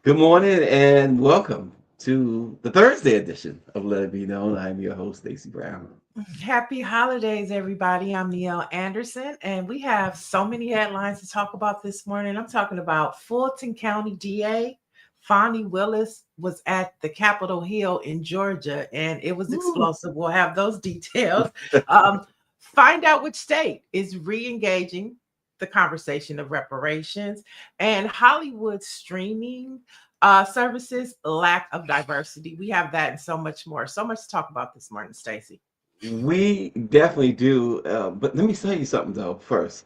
Good morning and welcome to the Thursday edition of Let It Be Known. I'm your host, Stacey Brown. Happy holidays, everybody. I'm Neil Anderson, and we have so many headlines to talk about this morning. I'm talking about Fulton County DA Fonnie Willis was at the Capitol Hill in Georgia, and it was Woo. explosive. We'll have those details. Um, find out which state is re engaging the conversation of reparations, and Hollywood streaming services lack of diversity. We have that and so much more. So much to talk about this morning, Stacey. We definitely do. But let me tell you something, though, first.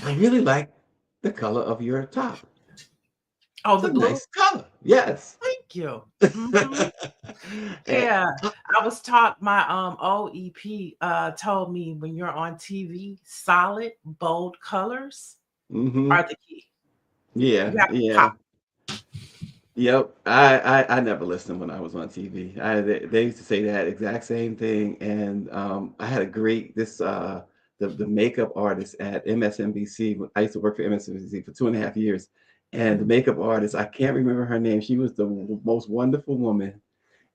I really like the color of your top. Oh, It's the a blue. nice color. Yes. Thank you. hmm And, Yeah, I was taught my OEP told me when you're on TV, solid, bold colors hmm are the key. Yeah, You have to yeah. pop. Yep, I never listened when I was on TV. They used to say that exact same thing, and I had a great the makeup artist at MSNBC. I used to work for MSNBC for 2.5 years, and the Mhm. makeup artist, I can't remember her name. She was the most wonderful woman,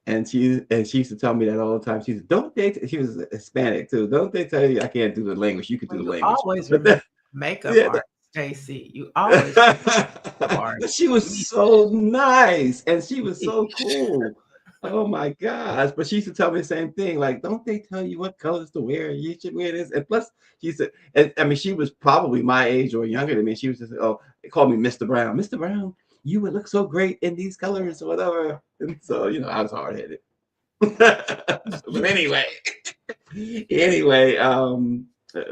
and she used to tell me that all the time. She said, "Don't they?" She was Hispanic too. Don't they tell you I can't do the language? You could do Well, the you language, always but remember makeup yeah, art, Stacy. You always makeup art. but she was We so nice and she was so cool. Oh my gosh. But she used to tell me the same thing. Like, don't they tell you what colors to wear? You should wear this. And plus, she said, and I mean, she was probably my age or younger than me. She was just, oh, they called me Mr. Brown. Mr. Brown, you would look so great in these colors or whatever. And so, I was hard headed. But anyway,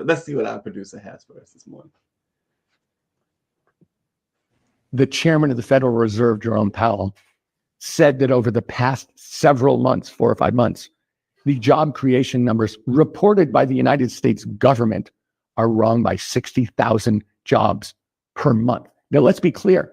let's see what our producer has for us this morning. The chairman of the Federal Reserve, Jerome Powell, said that over the past several months, 4 or 5 months, the job creation numbers reported by the United States government are wrong by 60,000 jobs per month. Now, let's be clear.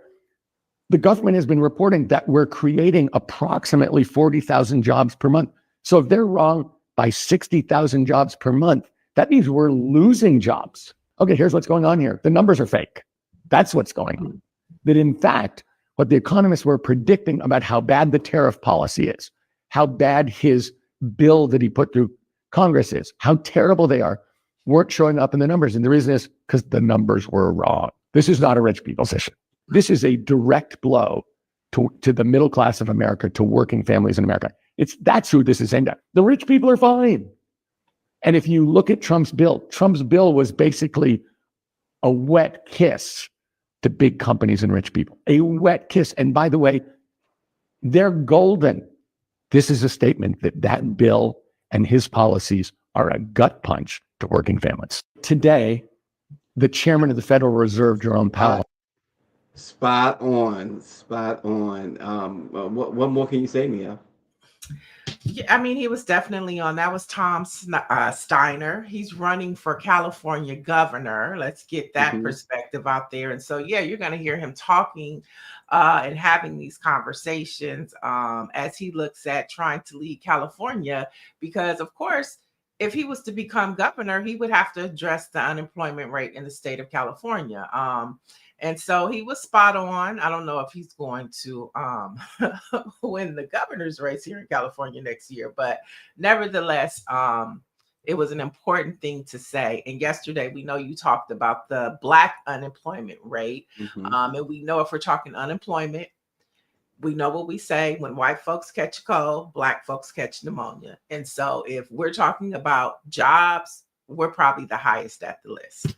The government has been reporting that we're creating approximately 40,000 jobs per month. So if they're wrong by 60,000 jobs per month, that means we're losing jobs. Okay, here's what's going on here. The numbers are fake. That's what's going on. That in fact, what the economists were predicting about how bad the tariff policy is, how bad his bill that he put through Congress is, how terrible they are, weren't showing up in the numbers. And the reason is because the numbers were wrong. This is not a rich people's issue. This is a direct blow to the middle class of America, to working families in America. That's who this is aimed at. The rich people are fine. And if you look at Trump's bill was basically a wet kiss to big companies and rich people, a wet kiss. And by the way, they're golden. This is a statement that bill and his policies are a gut punch to working families. Today, the chairman of the Federal Reserve, Jerome Powell. Spot on, spot on. What more can you say, Mia? Yeah, I mean, he was definitely on. That was Tom Steiner. He's running for California governor. Let's get that hmm perspective out there. And so, yeah, you're going to hear him talking and having these conversations as he looks at trying to lead California. Because, of course, if he was to become governor, he would have to address the unemployment rate in the state of California. And so he was spot on. I don't know if he's going to win the governor's race here in California next year, but nevertheless, it was an important thing to say. And yesterday, we know you talked about the Black unemployment rate. hmm And we know if we're talking unemployment, we know what we say: when white folks catch a cold, Black folks catch pneumonia. And so if we're talking about jobs, we're probably the highest at the list.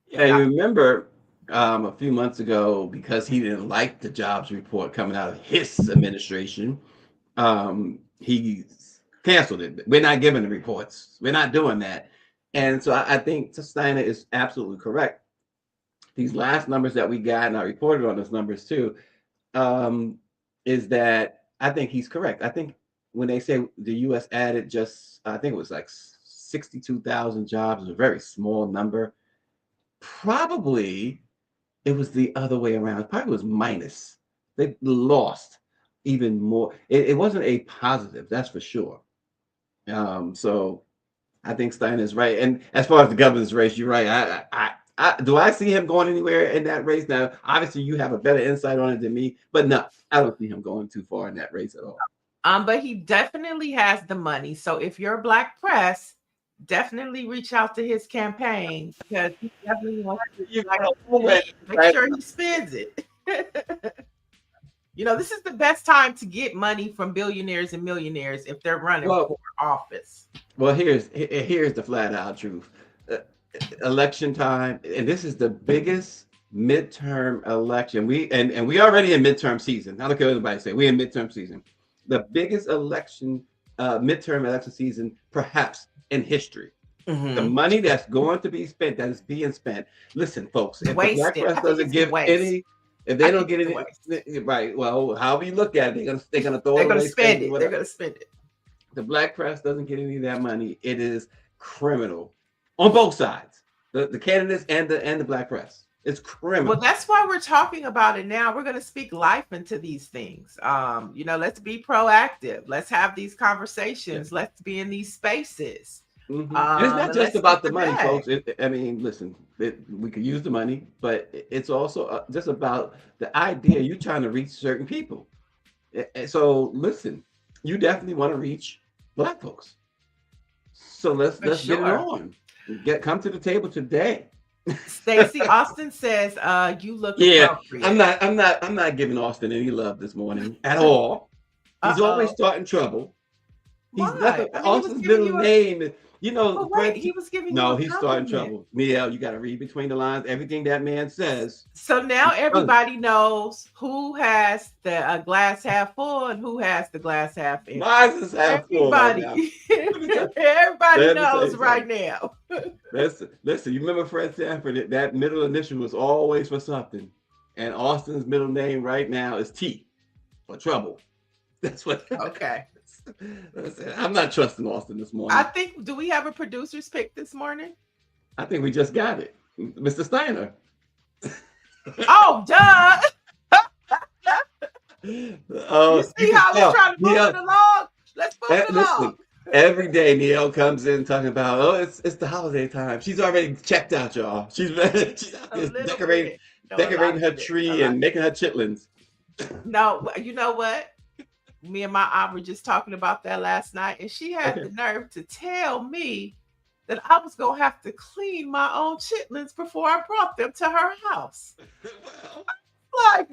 Yeah, you remember a few months ago, because he didn't like the jobs report coming out of his administration, he canceled it. We're not giving the reports. We're not doing that. And so I think Steiner is absolutely correct. These last numbers that we got, and I reported on those numbers too, um, is that I think he's correct. I think when they say the U.S. added just, I think it was like 62,000 jobs, is a very small number. Probably it was the other way around. Probably was minus. They lost even more. It wasn't a positive, that's for sure. So I think Stein is right. And as far as the governor's race, you're right. Do I see him going anywhere in that race? Now, obviously, you have a better insight on it than me, but no, I don't see him going too far in that race at all. But he definitely has the money. So if you're Black press, definitely reach out to his campaign because he definitely wants to make sure he spends it. This is the best time to get money from billionaires and millionaires if they're running for office. Well, here's the flat out truth. Election time, and this is the biggest midterm election. We already in midterm season. I don't care what anybody say. We're in midterm season. The biggest midterm election season, perhaps in history. The money that's going to be spent, that is being spent. Listen, folks, if the Black press doesn't give any, if they don't get any, right? Well, however you look at it, they're gonna throw it away. They're gonna spend it. They're gonna spend it. The Black press doesn't get any of that money. It is criminal on both sides, the candidates and the Black press. It's criminal. Well, that's why we're talking about it now. We're going to speak life into these things. Let's be proactive. Let's have these conversations. Let's be in these spaces. It's not just about the money, folks. Listen, we could use the money, but it's also just about the idea you're trying to reach certain people. So listen, you definitely want to reach Black folks. So let's get it on. Come to the table today. Stacey Austin says, "You look appropriate." I'm not giving Austin any love this morning at all. He's always starting trouble. Austin's middle name. He was giving. No, he's starting trouble. Niele, you got to read between the lines. Everything that man says. So now everybody knows who has the glass half full and who has the glass half empty. Mine's is half full. Everybody knows right now. Listen. You remember Fred Sanford? That middle initial was always for something, and Austin's middle name right now is T for trouble. That's what. Okay. I'm not trusting Austin this morning. Do we have a producer's pick this morning? I think we just got it. Mr. Steiner. Oh, duh. You see how we're trying to move it along? Let's move it along. Every day Niele comes in talking about, it's the holiday time. She's already checked out, y'all. She's decorating her tree and making her chitlins. No, you know what? Me and my aunt were just talking about that last night, and she had the nerve to tell me that I was gonna have to clean my own chitlins before I brought them to her house. Like,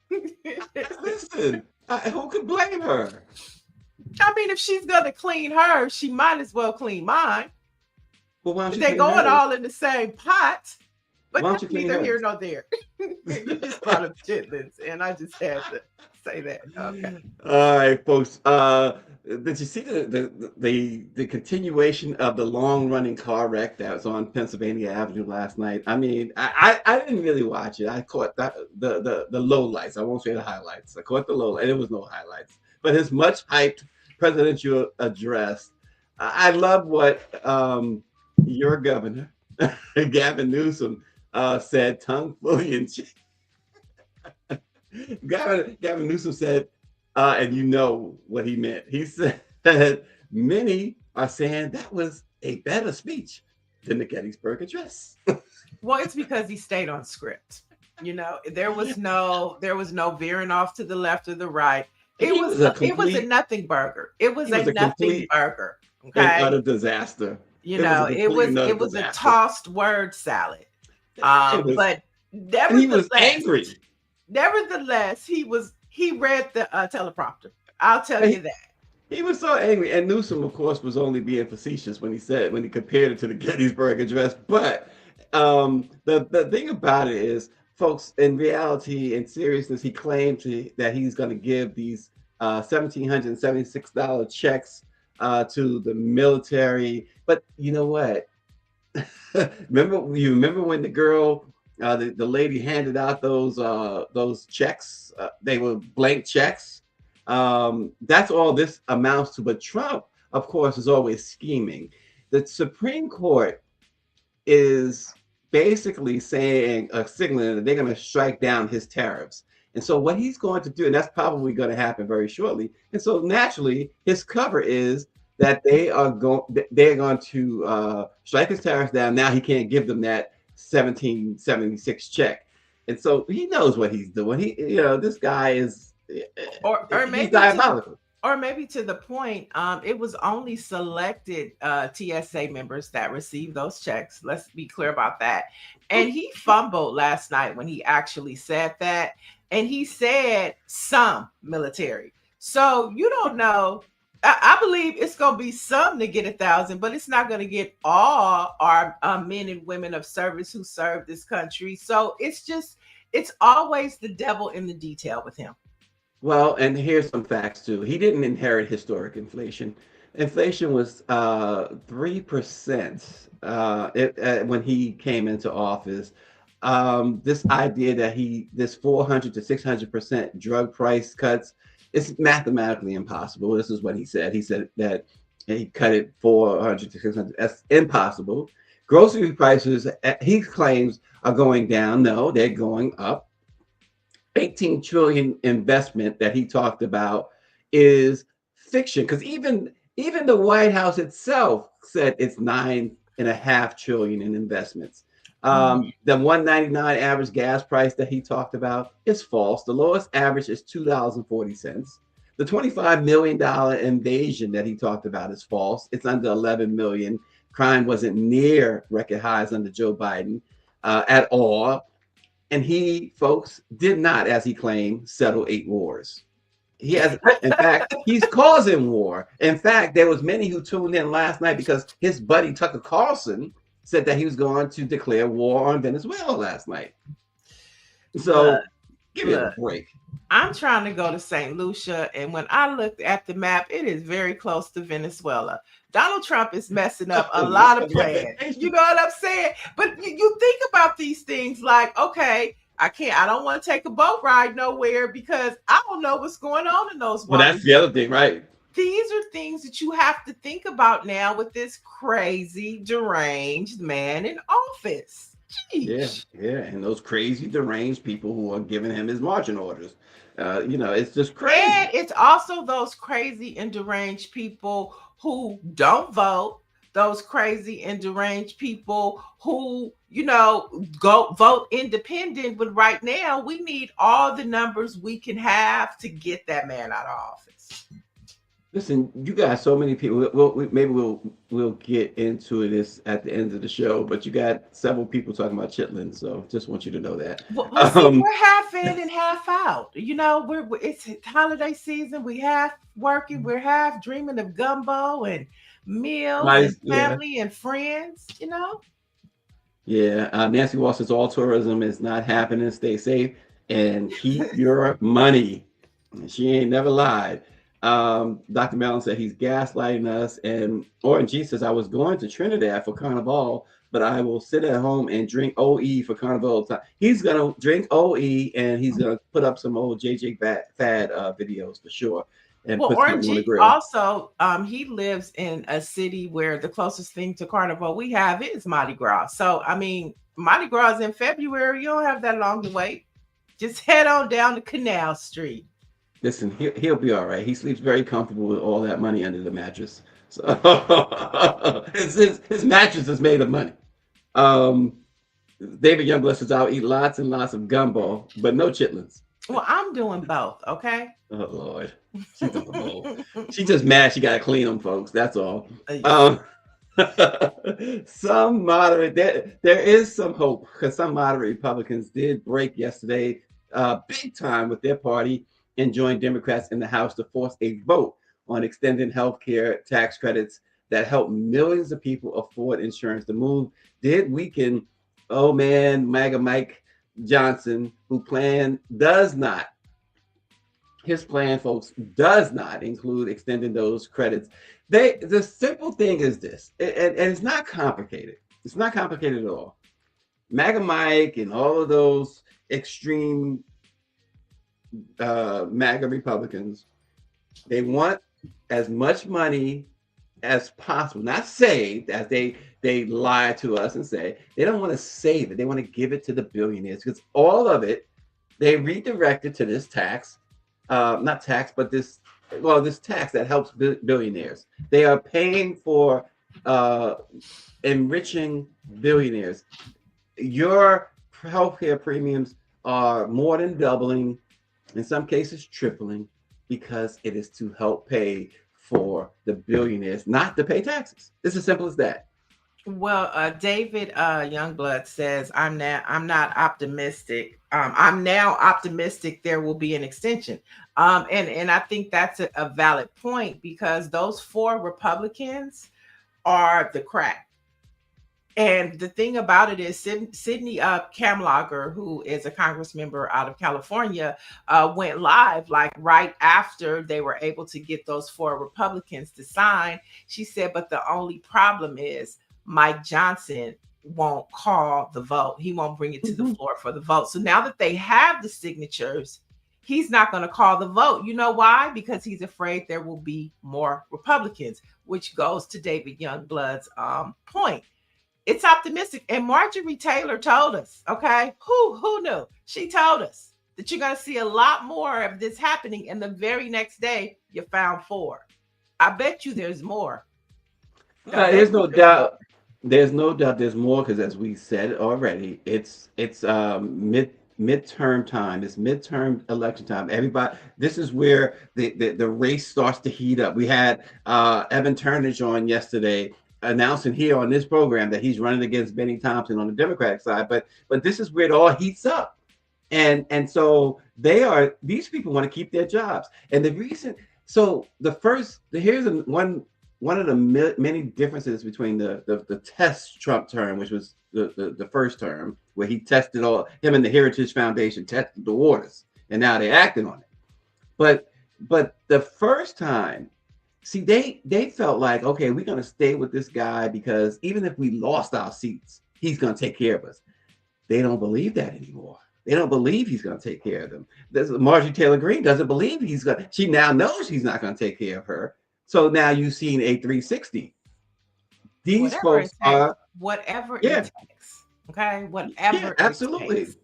what? Listen, who could blame her? I mean, if she's gonna clean her, she might as well clean mine. Well, why don't they're going all in the same pot. But that's neither here nor there. You just brought up chitlins, and I just had to say that. Okay. All right, folks. Did you see the continuation of the long-running car wreck that was on Pennsylvania Avenue last night? I mean, I didn't really watch it. I caught the lowlights. I won't say the highlights. I caught the lowlights. There was no highlights. But his much hyped presidential address. I love what your governor, Gavin Newsom, said, tongue fully in cheek. Gavin Newsom said, and you know what he meant. He said that many are saying that was a better speech than the Gettysburg Address. Well, it's because he stayed on script. There was no veering off to the left or the right. It was a nothing burger. It was a nothing burger. Okay, and utter disaster. It was a tossed word salad. But nevertheless, he was angry. Nevertheless, he read the teleprompter. I'll tell you that. He was so angry. And Newsom, of course, was only being facetious when he compared it to the Gettysburg Address. But the thing about it is, folks, in reality, in seriousness, he claimed that he's going to give these $1,776 checks to the military. But you know what? Remember when the girl, the lady handed out those checks? They were blank checks. That's all this amounts to. But Trump, of course, is always scheming. The Supreme Court is basically signaling that they're going to strike down his tariffs. And so what he's going to do, and that's probably going to happen very shortly. And so naturally, his cover is that they're going to strike his tariffs down. Now he can't give them that 1776 check, and so he knows what he's doing. This guy is, or he's maybe diabolical. Or maybe to the point, it was only selected TSA members that received those checks. Let's be clear about that. And he fumbled last night when he actually said that. And he said some military. So you don't know. I believe it's going to be some to get 1,000, but it's not going to get all our men and women of service who serve this country. So it's always the devil in the detail with him. Well, and here's some facts too. He didn't inherit historic inflation. Inflation was 3% when he came into office. This idea that this 400 to 600% drug price cuts is mathematically impossible. This is what he said. He said that he cut it 400 to 600. That's impossible. Grocery prices, he claims, are going down. No, they're going up. 18 trillion investment that he talked about is fiction, because even the White House itself said it's 9.5 trillion in investments. The 199 average gas price that he talked about is false. The lowest average is $2.40. The $25 million invasion that he talked about is false. It's under 11 million. Crime wasn't near record highs under Joe Biden at all. And he, folks, did not, as he claimed, settle 8 wars. He has, in fact, he's causing war. In fact, there was many who tuned in last night because his buddy Tucker Carlson said that he was going to declare war on Venezuela last night. So give me a break. I'm trying to go to St. Lucia, and when I looked at the map, it is very close to Venezuela. Donald Trump is messing up a lot of plans. You know what I'm saying? But you think about these things like, okay, I don't want to take a boat ride nowhere because I don't know what's going on in those waters. Well, that's the other thing, right? These are things that you have to think about now with this crazy, deranged man in office. Jeez. Yeah, and those crazy, deranged people who are giving him his marching orders. It's just crazy. And it's also those crazy and deranged people who don't vote, those crazy and deranged people who, go vote independent. But right now, we need all the numbers we can have to get that man out of office. Listen, you got so many people. We'll get into this at the end of the show, but you got several people talking about chitlins, so just want you to know that. Well, see, we're half in and half out. It's holiday season. We half working. We're half dreaming of gumbo and meals and family and friends. Yeah, Nancy Wall says all tourism is not happening. Stay safe and keep your money. She ain't never lied. Dr. Mellon said he's gaslighting us, and Orange G says I was going to Trinidad for Carnival, but I will sit at home and drink OE for Carnival time. He's gonna drink OE and he's gonna put up some old JJ Fad videos for sure. And well, Orange G also he lives in a city where the closest thing to Carnival we have is Mardi Gras. So I mean, Mardi Gras is in February. You don't have that long to wait. Just head on down to Canal Street. Listen, he'll be all right. He sleeps very comfortable with all that money under the mattress. So his mattress is made of money. David Youngblood says I'll eat lots and lots of gumbo, but no chitlins. Well, I'm doing both, okay? Oh Lord, she's doing both. She's just mad she got to clean them, folks. That's all. Some moderate there is some hope because some moderate Republicans did break yesterday big time with their party and join Democrats in the House to force a vote on extending health care tax credits that help millions of people afford insurance. The move did weaken, MAGA Mike Johnson, whose plan does not include extending those credits. The simple thing is this, and it's not complicated. It's not complicated at all. MAGA Mike and all of those extreme MAGA Republicans, they want as much money as possible, not saved, as they lie to us and say. They don't want to save it. They want to give it to the billionaires because all of it they redirected to this tax, not tax, but this well, this tax that helps billionaires. They are paying for uh, enriching billionaires. Your healthcare premiums are more than doubling, in some cases tripling, because it is to help pay for the billionaires, not to pay taxes. It's as simple as that. Well, David Youngblood says, I'm not optimistic. I'm now optimistic there will be an extension. And I think that's a valid point, because those four Republicans are the crack. And the thing about it is, Sydney Kamlager, who is a Congress member out of California, went live like right after they were able to get those four Republicans to sign. She said, but the only problem is Mike Johnson won't call the vote. He won't bring it to the floor for the vote. So now that they have the signatures, he's not going to call the vote. You know why? Because he's afraid there will be more Republicans, which goes to David Youngblood's point. It's optimistic. And Marjorie Taylor told us, okay, who knew? She told us that you're going to see a lot more of this happening. And the very next day, you found four. I bet you there's more. There's no doubt. There's no doubt there's more, because as we said already, it's midterm time. It's midterm election time. Everybody, this is where the race starts to heat up. We had Evan Turnage on yesterday, announcing here on this program that he's running against Benny Thompson on the Democratic side. But this is where it all heats up. And so these people want to keep their jobs. And the reason, so here's one of the many differences between the test Trump term, which was the first term, where he tested him and the Heritage Foundation tested the waters, and now they're acting on it. But the first time, see, they felt like, okay, we're going to stay with this guy because even if we lost our seats, he's going to take care of us. They don't believe that anymore. They don't believe he's going to take care of them. Marjorie Taylor Greene doesn't believe she now knows he's not going to take care of her. So now you've seen a 360. These folks are whatever it takes. Okay, whatever. Absolutely. It takes.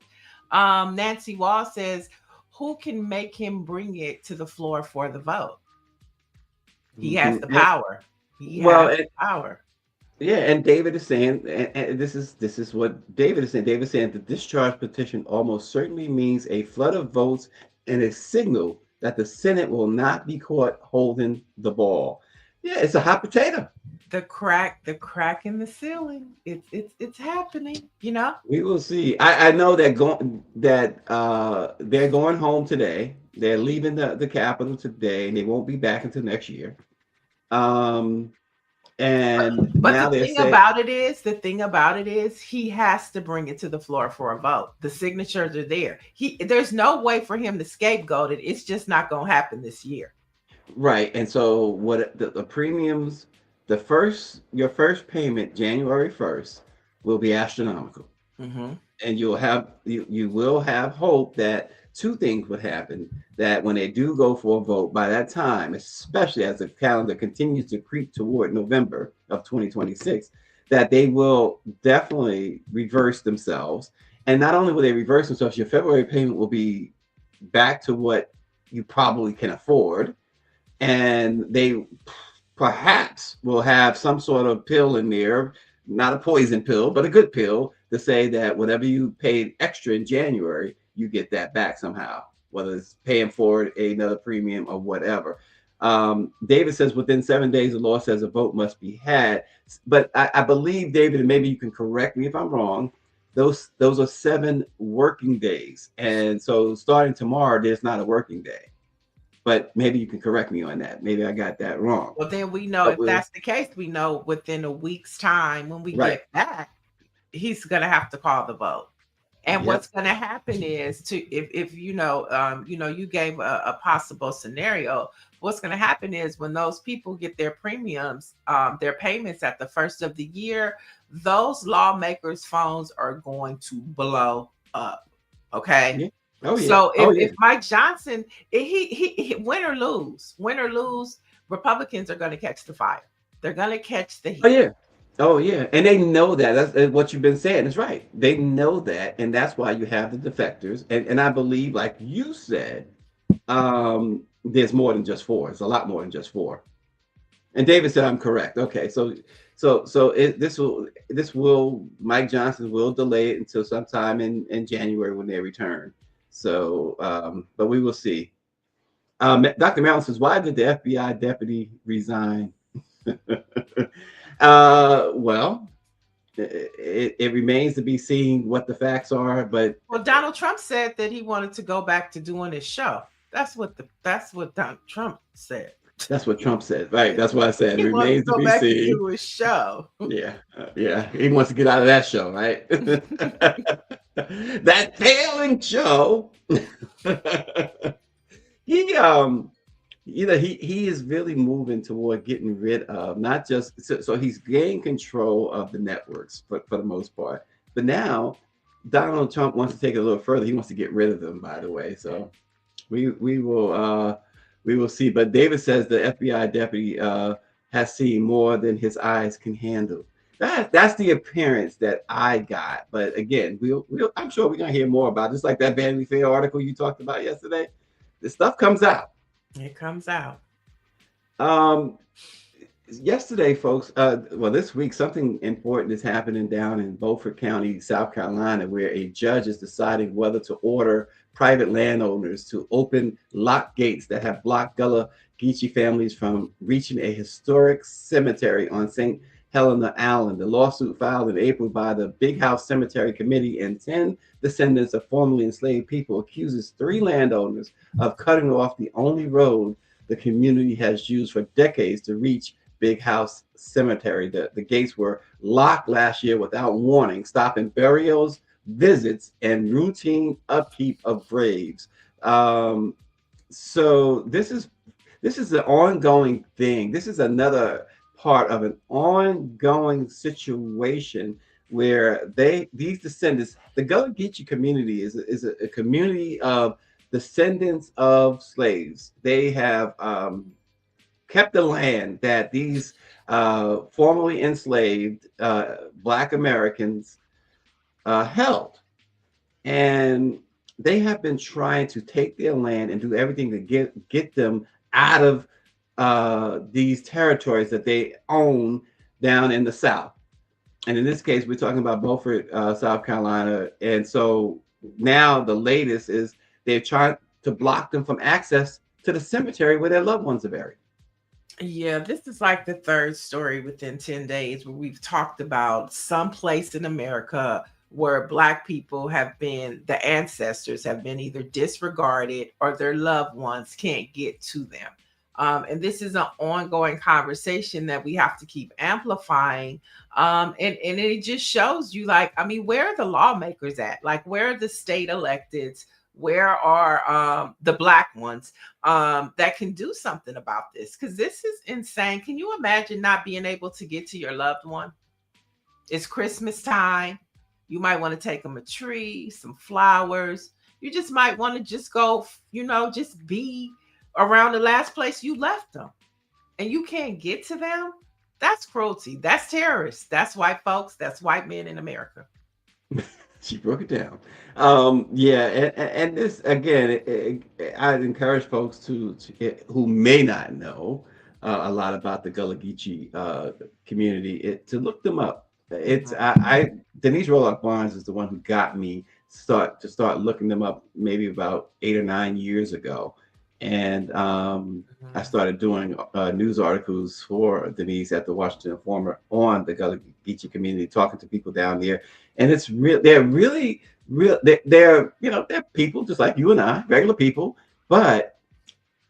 Nancy Wall says, who can make him bring it to the floor for the vote? He has the power. He has the power. Yeah, and David is saying, and this is what David is saying. David is saying the discharge petition almost certainly means a flood of votes and a signal that the Senate will not be caught holding the ball. Yeah, it's a hot potato. The crack in the ceiling. It's happening. You know. We will see. I know that they're going home today. They're leaving the Capitol today, and they won't be back until next year. But the thing about it is he has to bring it to the floor for a vote. The signatures are there. There's no way for him to scapegoat it. It's just not going to happen this year. Right. And so what the premiums, your first payment, January 1st, will be astronomical. Mm-hmm. And you will have hope that two things would happen, that when they do go for a vote, by that time, especially as the calendar continues to creep toward November of 2026, that they will definitely reverse themselves. And not only will they reverse themselves, your February payment will be back to what you probably can afford. And they perhaps will have some sort of pill in there, not a poison pill, but a good pill, to say that whatever you paid extra in January, you get that back somehow, whether it's paying for another premium or whatever. David says within 7 days, the law says a vote must be had. But I believe, David, and maybe you can correct me if I'm wrong, those are 7 working days. And so starting tomorrow, there's not a working day. But maybe you can correct me on that. Maybe I got that wrong. Well, then we know if that's the case, we know within a week's time when we get back, he's going to have to call the vote. And what's going to happen is if you gave a possible scenario, what's going to happen is when those people get their premiums, their payments at the first of the year, those lawmakers' phones are going to blow up. Okay. Yeah. Oh, yeah. So if Mike Johnson, he win or lose, Republicans are going to catch the fire. They're going to catch the heat. Oh, yeah. And they know that. That's what you've been saying. It's right. They know that. And that's why you have the defectors. And I believe, like you said, there's more than just 4. It's a lot more than just 4. And David said I'm correct. Okay, so this will Mike Johnson will delay it until sometime in January when they return. So, but we will see. Dr. Marilyn says, why did the FBI deputy resign? Well, it remains to be seen what the facts are. But well, Donald Trump said that he wanted to go back to doing his show. That's what Donald Trump said. That's what Trump said, right? That's what I said. He It remains to go be back seen. to do his show. Yeah. He wants to get out of that show, right? That failing show. He he is really moving toward getting rid of not just so he's gained control of the networks for the most part, but now Donald Trump wants to take it a little further. He wants to get rid of them, by the way. So we will see. But David says the FBI deputy has seen more than his eyes can handle. That's the appearance that I got. But again, I'm sure we're gonna hear more about it. Just like that Vanity Fair article you talked about yesterday. The stuff comes out. It comes out. Yesterday, folks, this week, something important is happening down in Beaufort County, South Carolina, where a judge is deciding whether to order private landowners to open lock gates that have blocked Gullah Geechee families from reaching a historic cemetery on St. Helena Island. The lawsuit filed in April by the Big House Cemetery Committee and 10 descendants of formerly enslaved people accuses 3 landowners of cutting off the only road the community has used for decades to reach Big House Cemetery. The gates were locked last year without warning, stopping burials, visits, and routine upkeep of graves. So this is an ongoing thing. This is another part of an ongoing situation where these descendants, the Gullah Geechee community is a community of descendants of slaves. They have kept the land that these formerly enslaved Black Americans held. And they have been trying to take their land and do everything to get them out of these territories that they own down in the South. And in this case, we're talking about Beaufort, South Carolina. And so now the latest is they're trying to block them from access to the cemetery where their loved ones are buried. Yeah, this is like the 3rd story within 10 days where we've talked about some place in America where Black people have been, the ancestors have been either disregarded or their loved ones can't get to them. And this is an ongoing conversation that we have to keep amplifying. And it just shows you, like, I mean, where are the lawmakers at? Like, where are the state electeds? Where are the Black ones that can do something about this? Because this is insane. Can you imagine not being able to get to your loved one? It's Christmas time. You might want to take them a tree, some flowers. You just might want to just go, just be around the last place you left them. And you can't get to them? That's cruelty. That's terrorists. That's white folks. That's white men in America. She broke it down. And this again, I'd encourage folks who may not know a lot about the Gullah Geechee community to look them up. It's Denise Roloff Barnes is the one who got me start looking them up maybe about 8 or 9 years ago. And I started doing news articles for Denise at the Washington Informer on the Gullah Geechee community, talking to people down there. And it's real. They're really real. They're people just like you and I, regular people. But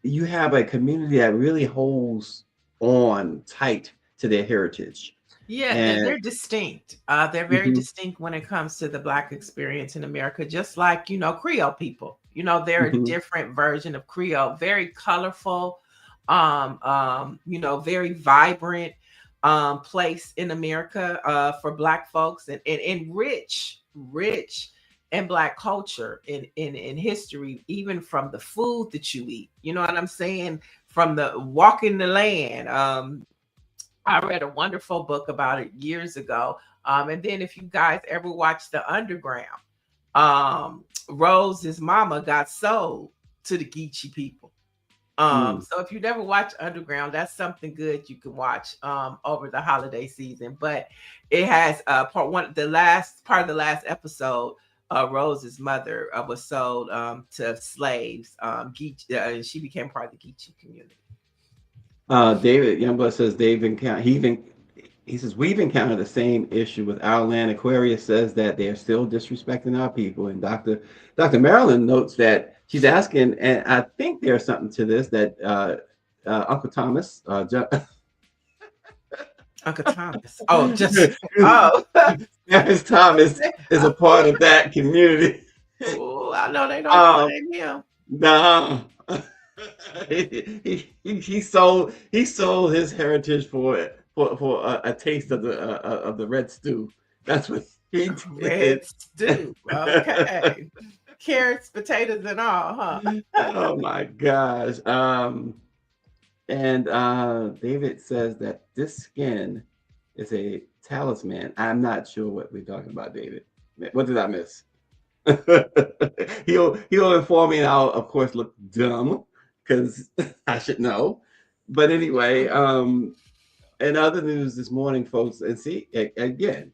you have a community that really holds on tight to their heritage. Yeah, they're distinct. They're very distinct when it comes to the Black experience in America, just like, Creole people. They're a different version of Creole, very colorful, very vibrant place in America for Black folks and rich in Black culture in history, even from the food that you eat. You know what I'm saying? From the walking the land. I read a wonderful book about it years ago. And then if you guys ever watch The Underground, Rose's mama got sold to the Geechee people. Mm. So if you never watch Underground, that's something good you can watch over the holiday season. But it has part one, the last part of the last episode. Rose's mother was sold to slaves, and she became part of the Geechee community. David Youngblood says he says we've encountered the same issue with our land. Aquarius says that they are still disrespecting our people, and Dr. Marilyn notes that she's asking, and I think there's something to this that Uncle Thomas, Uncle Thomas. Oh, just Harris Thomas is a part of that community. Oh, I know they don't blame him. No. he sold his heritage for a taste of the red stew. That's what he did. Red stew. Okay. Carrots, potatoes, and all, huh? Oh my gosh. And David says that this skin is a talisman. I'm not sure what we're talking about, David. What did I miss? he'll inform me, and I'll of course look dumb because I should know. But anyway, in other news this morning, folks, and see again,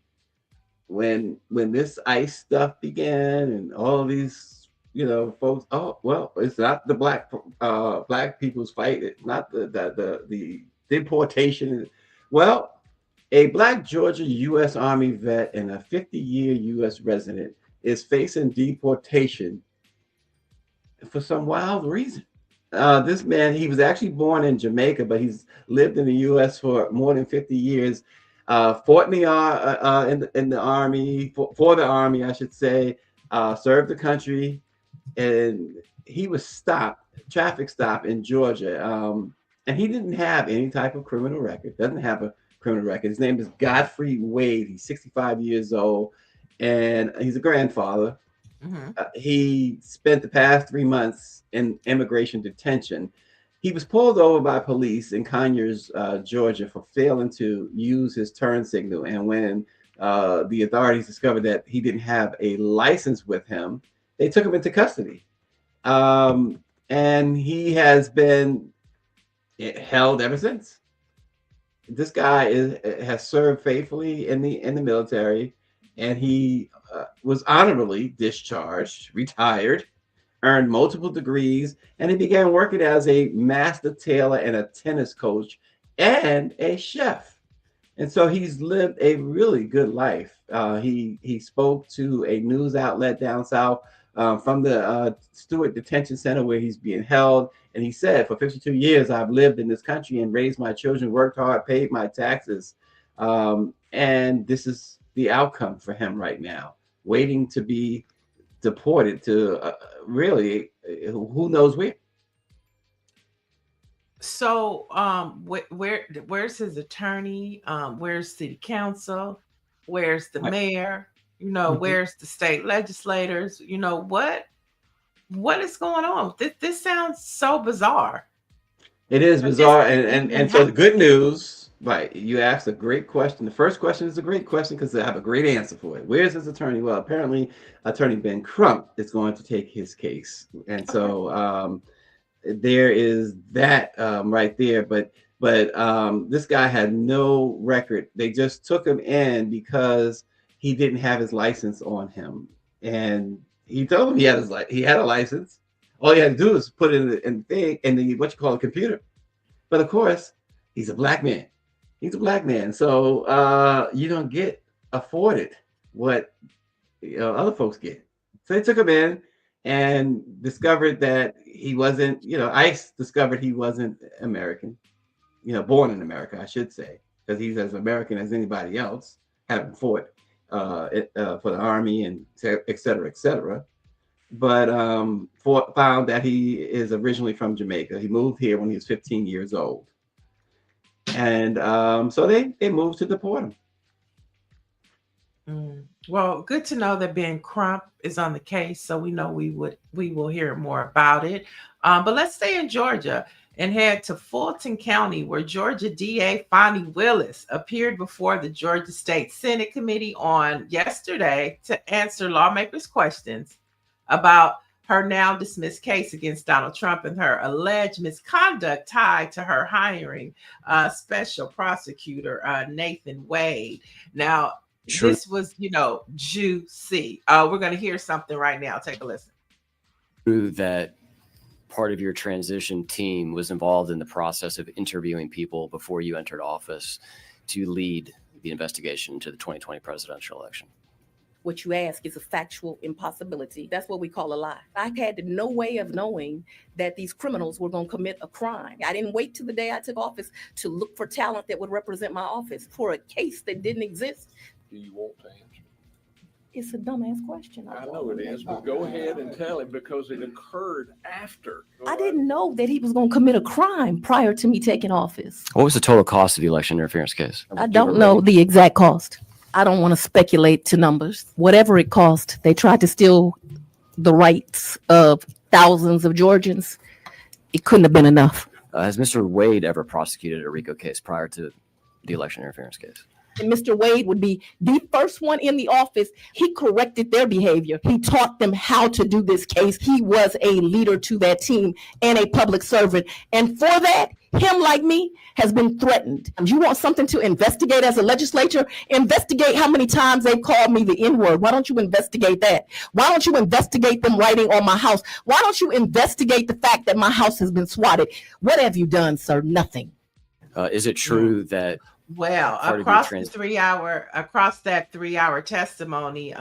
when this ICE stuff began and all of these, folks, oh well, it's not the black people's fight. It's not the deportation. Well, a Black Georgia U.S. Army vet and a 50-year U.S. resident is facing deportation for some wild reason. This man, he was actually born in Jamaica, but he's lived in the U.S. for more than 50 years. Fought in the army, for the army, I should say. Served the country, and he was stopped, traffic stop in Georgia, and he didn't have any type of criminal record. Doesn't have a criminal record. His name is Godfrey Wade. He's 65 years old, and he's a grandfather. Mm-hmm. He spent the past 3 months in immigration detention. He was pulled over by police in Conyers, Georgia, for failing to use his turn signal. And when the authorities discovered that he didn't have a license with him, they took him into custody. And he has been held ever since. This guy has served faithfully in the military, and he was honorably discharged, retired, earned multiple degrees, and he began working as a master tailor and a tennis coach and a chef. And so he's lived a really good life. He spoke to a news outlet down south from the Stewart Detention Center where he's being held. And he said, for 52 years, I've lived in this country and raised my children, worked hard, paid my taxes. And this is the outcome for him right now, waiting to be deported to really who knows where. So where's his attorney? Where's city council? Where's the mayor? Where's the state legislators? What is going on? This sounds so bizarre. It is bizarre. And so the good news, right, you asked a great question. The first question is a great question because I have a great answer for it. Where's his attorney? Well, apparently Attorney Ben Crump is going to take his case. And so there is that right there. But this guy had no record. They just took him in because he didn't have his license on him. And he told him he had a license. All he had to do is put it in the what you call a computer. But of course, he's a black man. He's a black man. So you don't get afforded what other folks get. So they took him in and discovered that he wasn't, ICE discovered he wasn't American, born in America, I should say, because he's as American as anybody else, having fought for the army and et cetera, et cetera. But found that he is originally from Jamaica. He moved here when he was 15 years old. And so they moved to deport him. Well, good to know that Ben Crump is on the case, so we know we will hear more about it. But let's stay in Georgia and head to Fulton County, where Georgia DA Fani Willis appeared before the Georgia State Senate Committee on yesterday to answer lawmakers' questions about her now dismissed case against Donald Trump and her alleged misconduct tied to her hiring special prosecutor Nathan Wade. Now, this was, juicy. We're going to hear something right now. Take a listen. True that part of your transition team was involved in the process of interviewing people before you entered office to lead the investigation into the 2020 presidential election. What you ask is a factual impossibility. That's what we call a lie. I had no way of knowing that these criminals were going to commit a crime. I didn't wait till the day I took office to look for talent that would represent my office for a case that didn't exist. Do you want to answer? It's a dumbass question. I know it is, but go ahead and tell him because it occurred after. I didn't know that he was going to commit a crime prior to me taking office. What was the total cost of the election interference case? I don't know the exact cost. I don't want to speculate to numbers. Whatever it cost, they tried to steal the rights of thousands of Georgians. It couldn't have been enough. Has Mr. Wade ever prosecuted a RICO case prior to the election interference case? And Mr. Wade would be the first one in the office. He corrected their behavior. He taught them how to do this case. He was a leader to that team and a public servant. And for that, him like me has been threatened. You want something to investigate as a legislature? Investigate how many times they've called me the N-word. Why don't you investigate that? Why don't you investigate them writing on my house? Why don't you investigate the fact that my house has been swatted? What have you done, sir? Nothing. Is it true that Well, across that 3-hour testimony,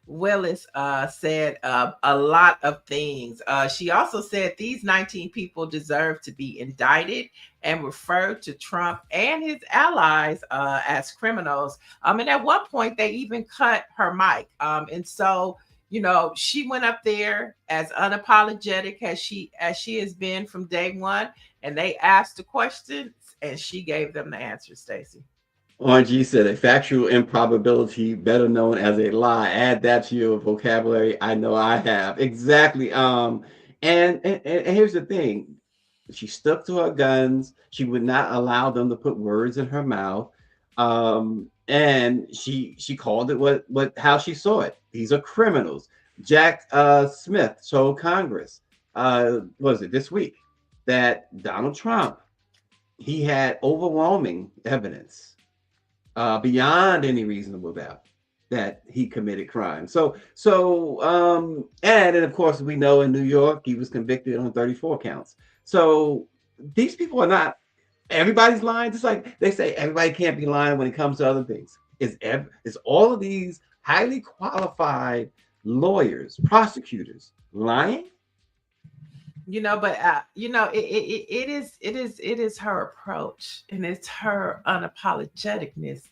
Willis said a lot of things. She also said these 19 people deserve to be indicted and referred to Trump and his allies as criminals. And at one point, they even cut her mic. And so, she went up there as unapologetic as she has been from day one, and they asked the questions, and she gave them the answer, Stacey. RG said a factual improbability, better known as a lie. Add that to your vocabulary. I know I have. Exactly. And here's the thing. She stuck to her guns. She would not allow them to put words in her mouth. And she called it how she saw it. These are criminals. Jack Smith told Congress, was it this week, that Donald Trump, he had overwhelming evidence beyond any reasonable doubt that he committed crime. And of course, we know in New York, he was convicted on 34 counts. So these people are not, everybody's lying. Just like they say, everybody can't be lying when it comes to other things. Is all of these highly qualified lawyers, prosecutors lying? But it is her approach, and it's her unapologeticness.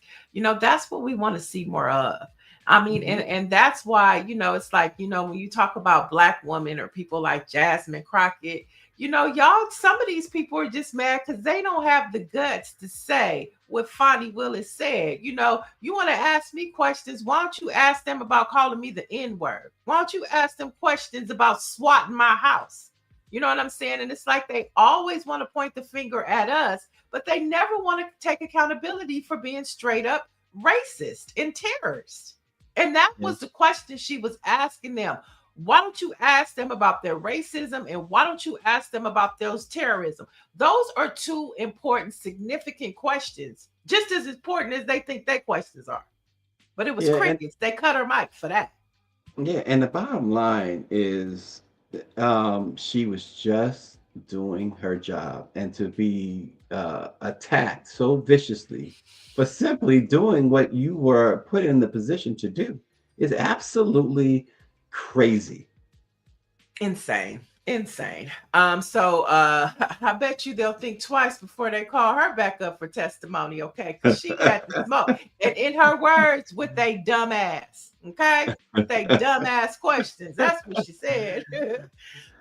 That's what we want to see more of. I mean, and that's why, it's like, when you talk about Black women or people like Jasmine Crockett, y'all, some of these people are just mad because they don't have the guts to say what Fonnie Willis said. You want to ask me questions. Why don't you ask them about calling me the N-word? Why don't you ask them questions about swatting my house? You know what I'm saying? And it's like they always want to point the finger at us, but they never want to take accountability for being straight up racist and terrorist. And that was the question she was asking them. Why don't you ask them about their racism, and why don't you ask them about those terrorism? Those are two important, significant questions, just as important as they think their questions are. But it was crickets. They cut her mic for that. Yeah, and the bottom line is she was just doing her job, and to be attacked so viciously for simply doing what you were put in the position to do is absolutely crazy. Insane. So I bet you they'll think twice before they call her back up for testimony, okay? Because she got the smoke. And in her words, with they dumb ass, okay? With they dumb ass questions. That's what she said.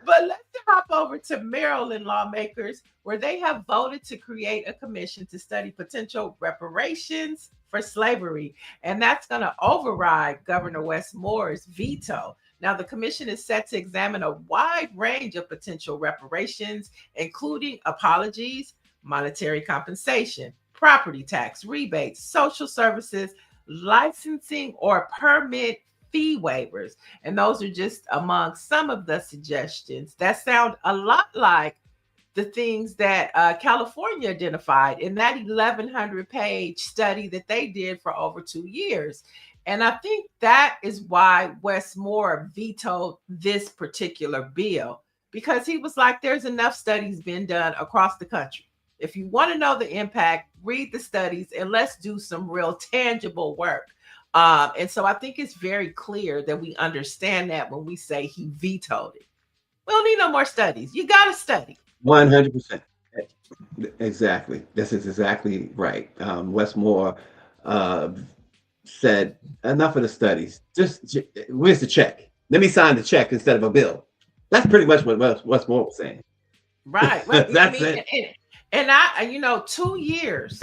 But let's hop over to Maryland lawmakers, where they have voted to create a commission to study potential reparations for slavery. And that's going to override Governor Wes Moore's veto. Now, the commission is set to examine a wide range of potential reparations, including apologies, monetary compensation, property tax, rebates, social services, licensing or permit fee waivers. And those are just among some of the suggestions that sound a lot like the things that California identified in that 1,100-page study that they did for over 2 years. And I think that is why Wes Moore vetoed this particular bill, because he was like, there's enough studies being done across the country. If you want to know the impact, read the studies and let's do some real tangible work. And so I think it's very clear that we understand that when we say he vetoed it. We don't need no more studies. You got to study. 100%. Exactly. This is exactly right. Wes Moore said, enough of the studies. Just where's the check? Let me sign the check instead of a bill. That's pretty much what Wes Moore was saying. Right. That's it. And I, 2 years,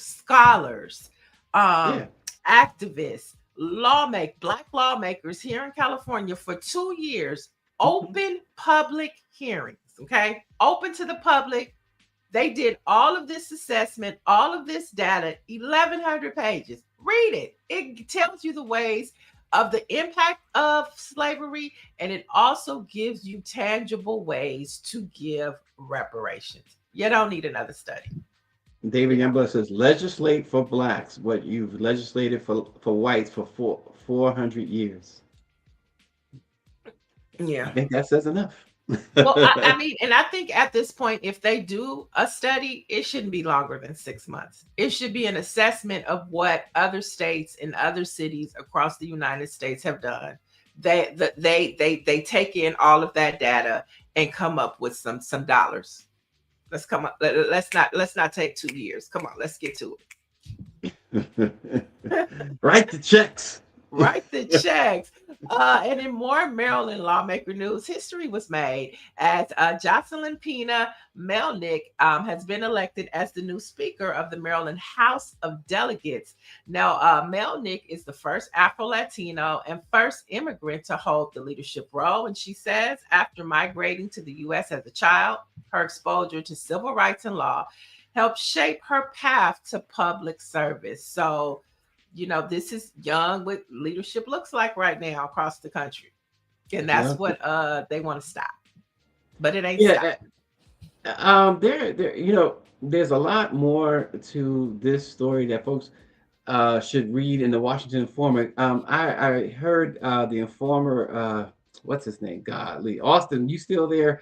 scholars, activists, black lawmakers here in California for 2 years, open public hearings, okay? Open to the public. They did all of this assessment, all of this data, 1,100 pages. Read it. It tells you the ways of the impact of slavery, and it also gives you tangible ways to give reparations. You don't need another study. David Youngblood says, legislate for blacks what you've legislated for whites for 400 years. Yeah. I think that says enough. Well, I mean, and I think at this point, if they do a study, it shouldn't be longer than 6 months. It should be an assessment of what other states and other cities across the United States have done. They take in all of that data and come up with some dollars. Let's come up. Let's not take 2 years. Come on, let's get to it. Write the checks. Write the checks. And in more Maryland lawmaker news, history was made as Jocelyn Pena Melnick has been elected as the new Speaker of the Maryland House of Delegates. Now, Melnick is the first Afro-Latino and first immigrant to hold the leadership role. And she says after migrating to the U.S. as a child, her exposure to civil rights and law helped shape her path to public service. So, this is young what leadership looks like right now across the country. And that's what they want to stop. But it ain't stop. There's a lot more to this story that folks should read in the Washington Informer. I heard the Informer, what's his name? Godly. Austin, you still there?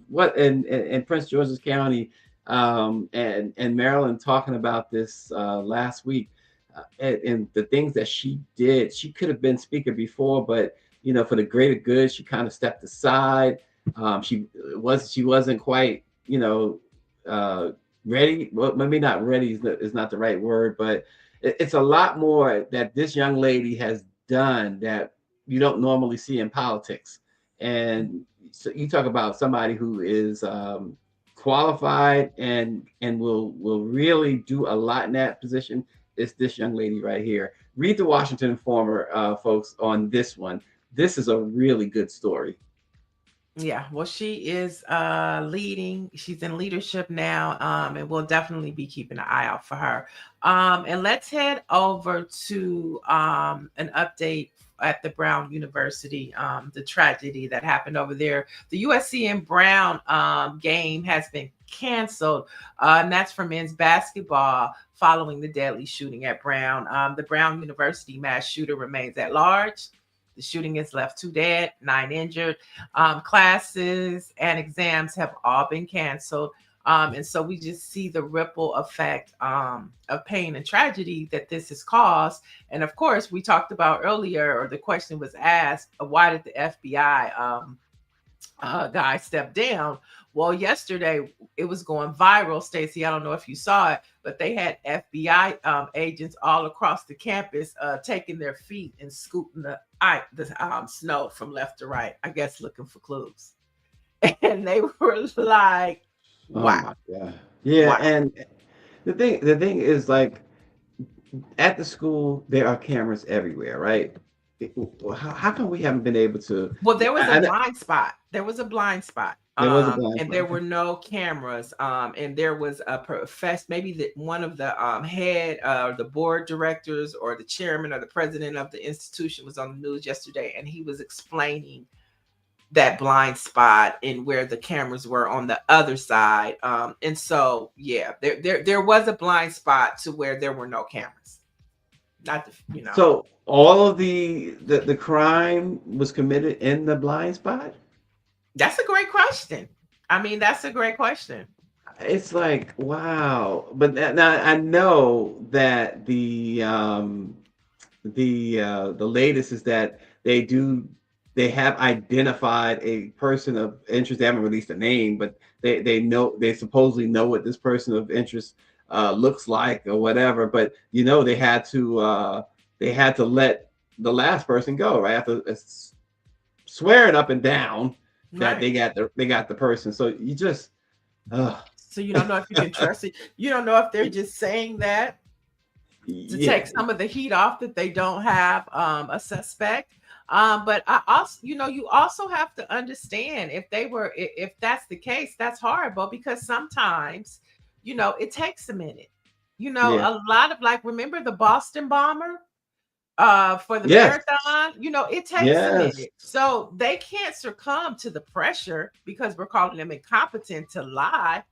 What in Prince George's County and Maryland talking about this last week and the things that she did. She could have been speaker before, but for the greater good, she kind of stepped aside. She wasn't quite ready. Well, maybe not ready is not the right word, but it's a lot more that this young lady has done that you don't normally see in politics. And so you talk about somebody who is qualified and will really do a lot in that position. It's this young lady right here. Read the Washington Informer, folks, on this one. This is a really good story. Yeah, well, she is leading. She's in leadership now, and we'll definitely be keeping an eye out for her. And let's head over to an update at the Brown University, the tragedy that happened over there. The USC and Brown game has been canceled, and that's for men's basketball following the deadly shooting at Brown. The Brown University mass shooter remains at large. The shooting has left 2 dead, 9 injured. Classes and exams have all been canceled. And so we just see the ripple effect of pain and tragedy that this has caused. And of course, we talked about earlier, or the question was asked, why did the FBI guy step down? Well, yesterday it was going viral, Stacey. I don't know if you saw it, but they had FBI agents all across the campus taking their feet and scooting the snow from left to right, I guess looking for clues. And they were like, wow. Oh, yeah. Wow. And the thing is, like, at the school, there are cameras everywhere, right? How come we haven't been able to? Well, there was a blind spot. There was a blind spot. There was a blind And there spot. were no cameras. And there was a maybe one of the head the board directors or the chairman or the president of the institution was on the news yesterday, and he was explaining that blind spot and where the cameras were on the other side. And so yeah, there was a blind spot to where there were no cameras. Not the, So all of the crime was committed in the blind spot? That's a great question. I mean, that's a great question. It's like, wow. But now I know that the latest is that they have identified a person of interest. They haven't released a name, but they supposedly know what this person of interest looks like or whatever. But they had to let the last person go, right? After swearing up and down that Right. they got the person. So you just So you don't know if you can trust it. You don't know if they're just saying that to take some of the heat off that they don't have a suspect. But I also, you also have to understand if that's the case, that's horrible, because sometimes, it takes a minute. Yeah. A lot of, like, remember the Boston bomber for the Yes. marathon? It takes a Yes. minute. So they can't succumb to the pressure because we're calling them incompetent to lie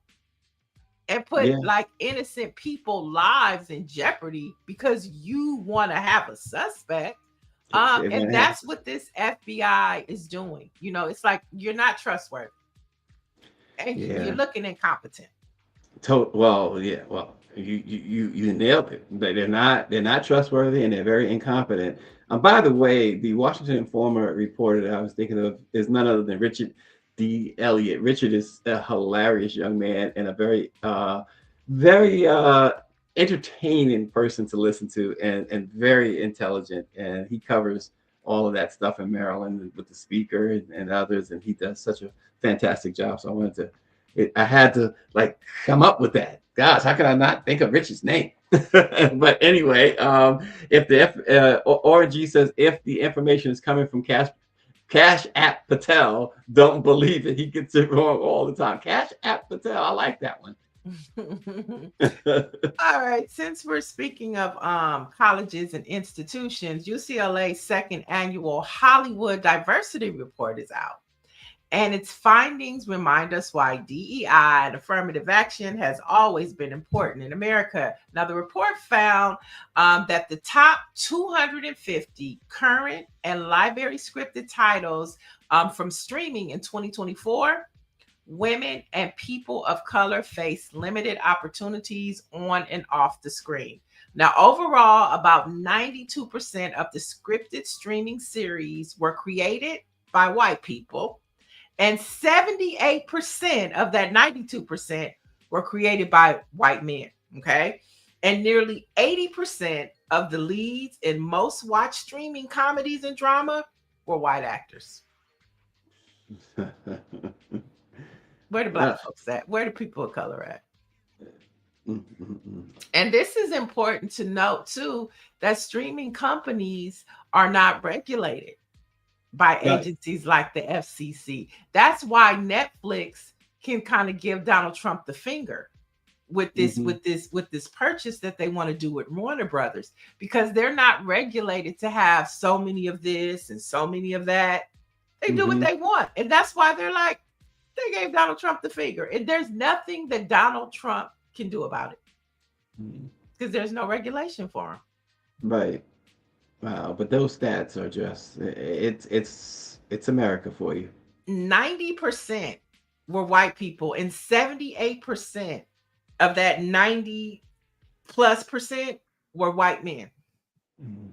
and put Yeah. like innocent people lives in jeopardy because you want to have a suspect. And that's what this FBI is doing. It's like you're not trustworthy and you're looking incompetent. Well, yeah. Well, you nailed it. They're not trustworthy, and they're very incompetent. By the way, the Washington Informer reporter that I was thinking of is none other than Richard D. Elliott. Richard is a hilarious young man and a very very entertaining person to listen to, and very intelligent. And he covers all of that stuff in Maryland with the speaker and others, and he does such a fantastic job. So I had to like come up with that. Gosh, how could I not think of Richard's name? But anyway, if the RNG says if the information is coming from Cash App Patel, don't believe it. He gets it wrong all the time. Cash App Patel, I like that one. All right, since we're speaking of colleges and institutions, UCLA's second annual Hollywood Diversity Report is out. And its findings remind us why DEI and affirmative action has always been important in America. Now, the report found that the top 250 current and library scripted titles from streaming in 2024, women and people of color face limited opportunities on and off the screen. Now, overall, about 92% of the scripted streaming series were created by white people, and 78% of that 92% were created by white men. Okay. And nearly 80% of the leads in most watched streaming comedies and drama were white actors. Where do black folks at? Where do people of color at? And this is important to note too, that streaming companies are not regulated by agencies like the FCC. That's why Netflix can kind of give Donald Trump the finger with this purchase that they want to do with Warner Brothers, because they're not regulated to have so many of this and so many of that. They do what they want. And that's why they're like, they gave Donald Trump the finger. And there's nothing that Donald Trump can do about it because there's no regulation for him. Right. Wow. But those stats are just, it's America for you. 90% were white people, and 78% of that 90+% were white men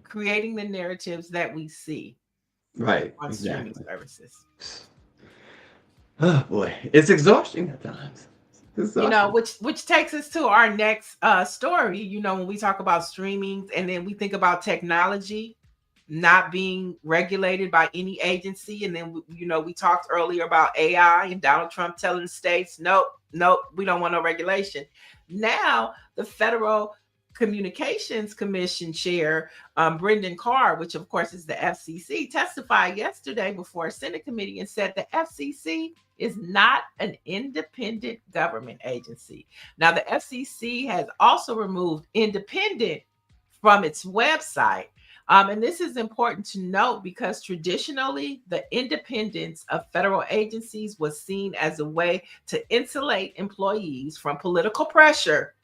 creating the narratives that we see on streaming services. Oh boy, it's exhausting at times. Which takes us to our next story. When we talk about streaming and then we think about technology not being regulated by any agency, and then we talked earlier about AI and Donald Trump telling states, nope, we don't want no regulation. Now the Federal Communications Commission Chair Brendan Carr, which of course is the FCC, testified yesterday before a Senate committee and said the FCC is not an independent government agency. Now, the FCC has also removed independent from its website. And this is important to note because traditionally, the independence of federal agencies was seen as a way to insulate employees from political pressure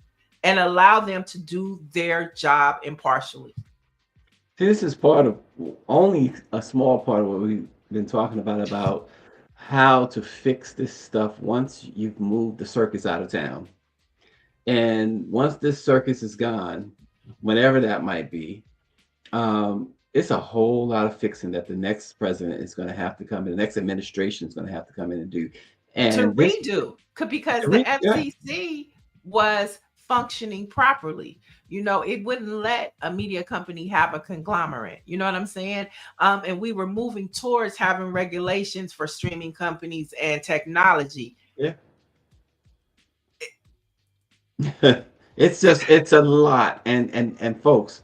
and allow them to do their job impartially. This is part of only a small part of what we've been talking about how to fix this stuff once you've moved the circus out of town. And once this circus is gone, whenever that might be, it's a whole lot of fixing that the next president is going to have to come in, the next administration is going to have to come in and do. And to redo, because the FCC was functioning properly. You know, it wouldn't let a media company have a conglomerate. You know what I'm saying? And we were moving towards having regulations for streaming companies and technology. Yeah. It's a lot. And folks,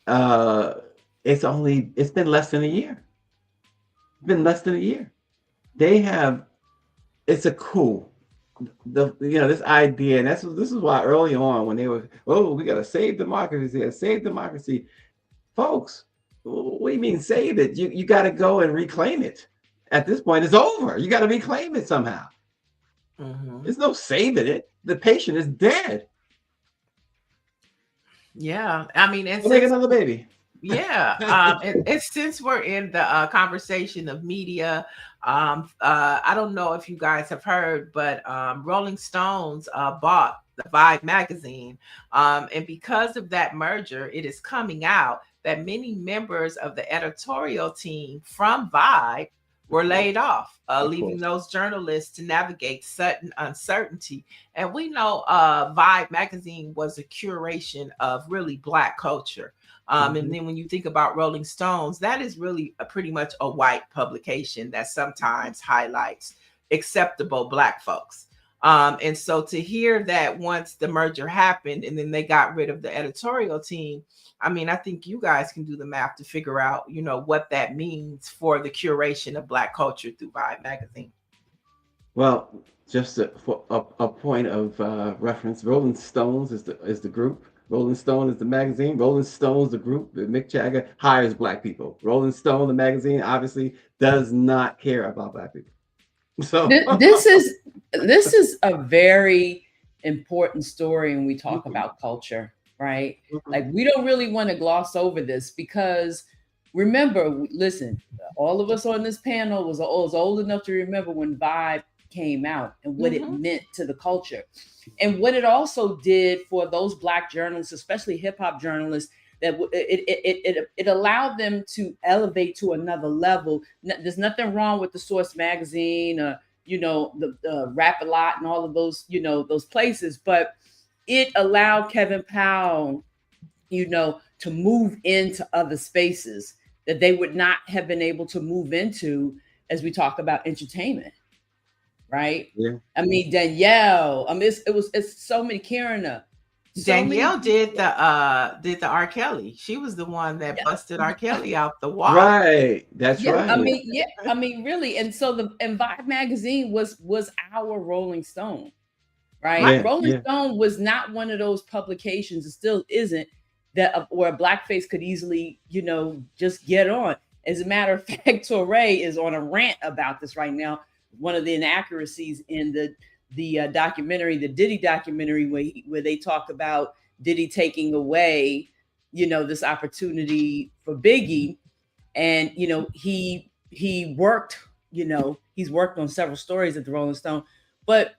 it's been less than a year. It's been less than a year. It's a coup. This idea, and this is why early on when they were, we got to save democracy, folks. What do you mean save it? You got to go and reclaim it. At this point, it's over. You got to reclaim it somehow. Mm-hmm. There's no saving it. The patient is dead. Yeah, I mean, and make another baby. Yeah, and since we're in the conversation of media, I don't know if you guys have heard, but Rolling Stones bought the Vibe magazine, and because of that merger, it is coming out that many members of the editorial team from Vibe were laid off, leaving those journalists to navigate sudden uncertainty. And we know Vibe magazine was a curation of really Black culture. And then when you think about Rolling Stones, that is really pretty much a white publication that sometimes highlights acceptable Black folks. And so to hear that once the merger happened and then they got rid of the editorial team, I mean, I think you guys can do the math to figure out, what that means for the curation of Black culture through Vibe magazine. Well, just for a point of reference, Rolling Stones is the group. Rolling Stone is the magazine. Rolling Stone's the group. Mick Jagger hires Black people. Rolling Stone, the magazine, obviously does not care about Black people. So this is a very important story when we talk about culture, right? Like, we don't really want to gloss over this because remember, listen, all of us on this panel was old enough to remember when Vibe came out and what it meant to the culture and what it also did for those Black journalists, especially hip hop journalists, that it allowed them to elevate to another level. There's nothing wrong with the Source magazine, the Rap a Lot and all of those, those places, but it allowed Kevin Powell, to move into other spaces that they would not have been able to move into as we talk about entertainment. Right. Yeah. I mean, Danielle. I mean, it's so many. Karen. Danielle did the R. Kelly. She was the one that busted R. Kelly out the wall. Right. That's right. I mean, really. And so and Vibe magazine was our Rolling Stone. Right. Yeah, Rolling Stone was not one of those publications. It still isn't that where a Blackface could easily, just get on. As a matter of fact, Touré is on a rant about this right now. One of the inaccuracies in the documentary, the Diddy documentary, where they talk about Diddy taking away, this opportunity for Biggie, and he worked, he's worked on several stories at the Rolling Stone, but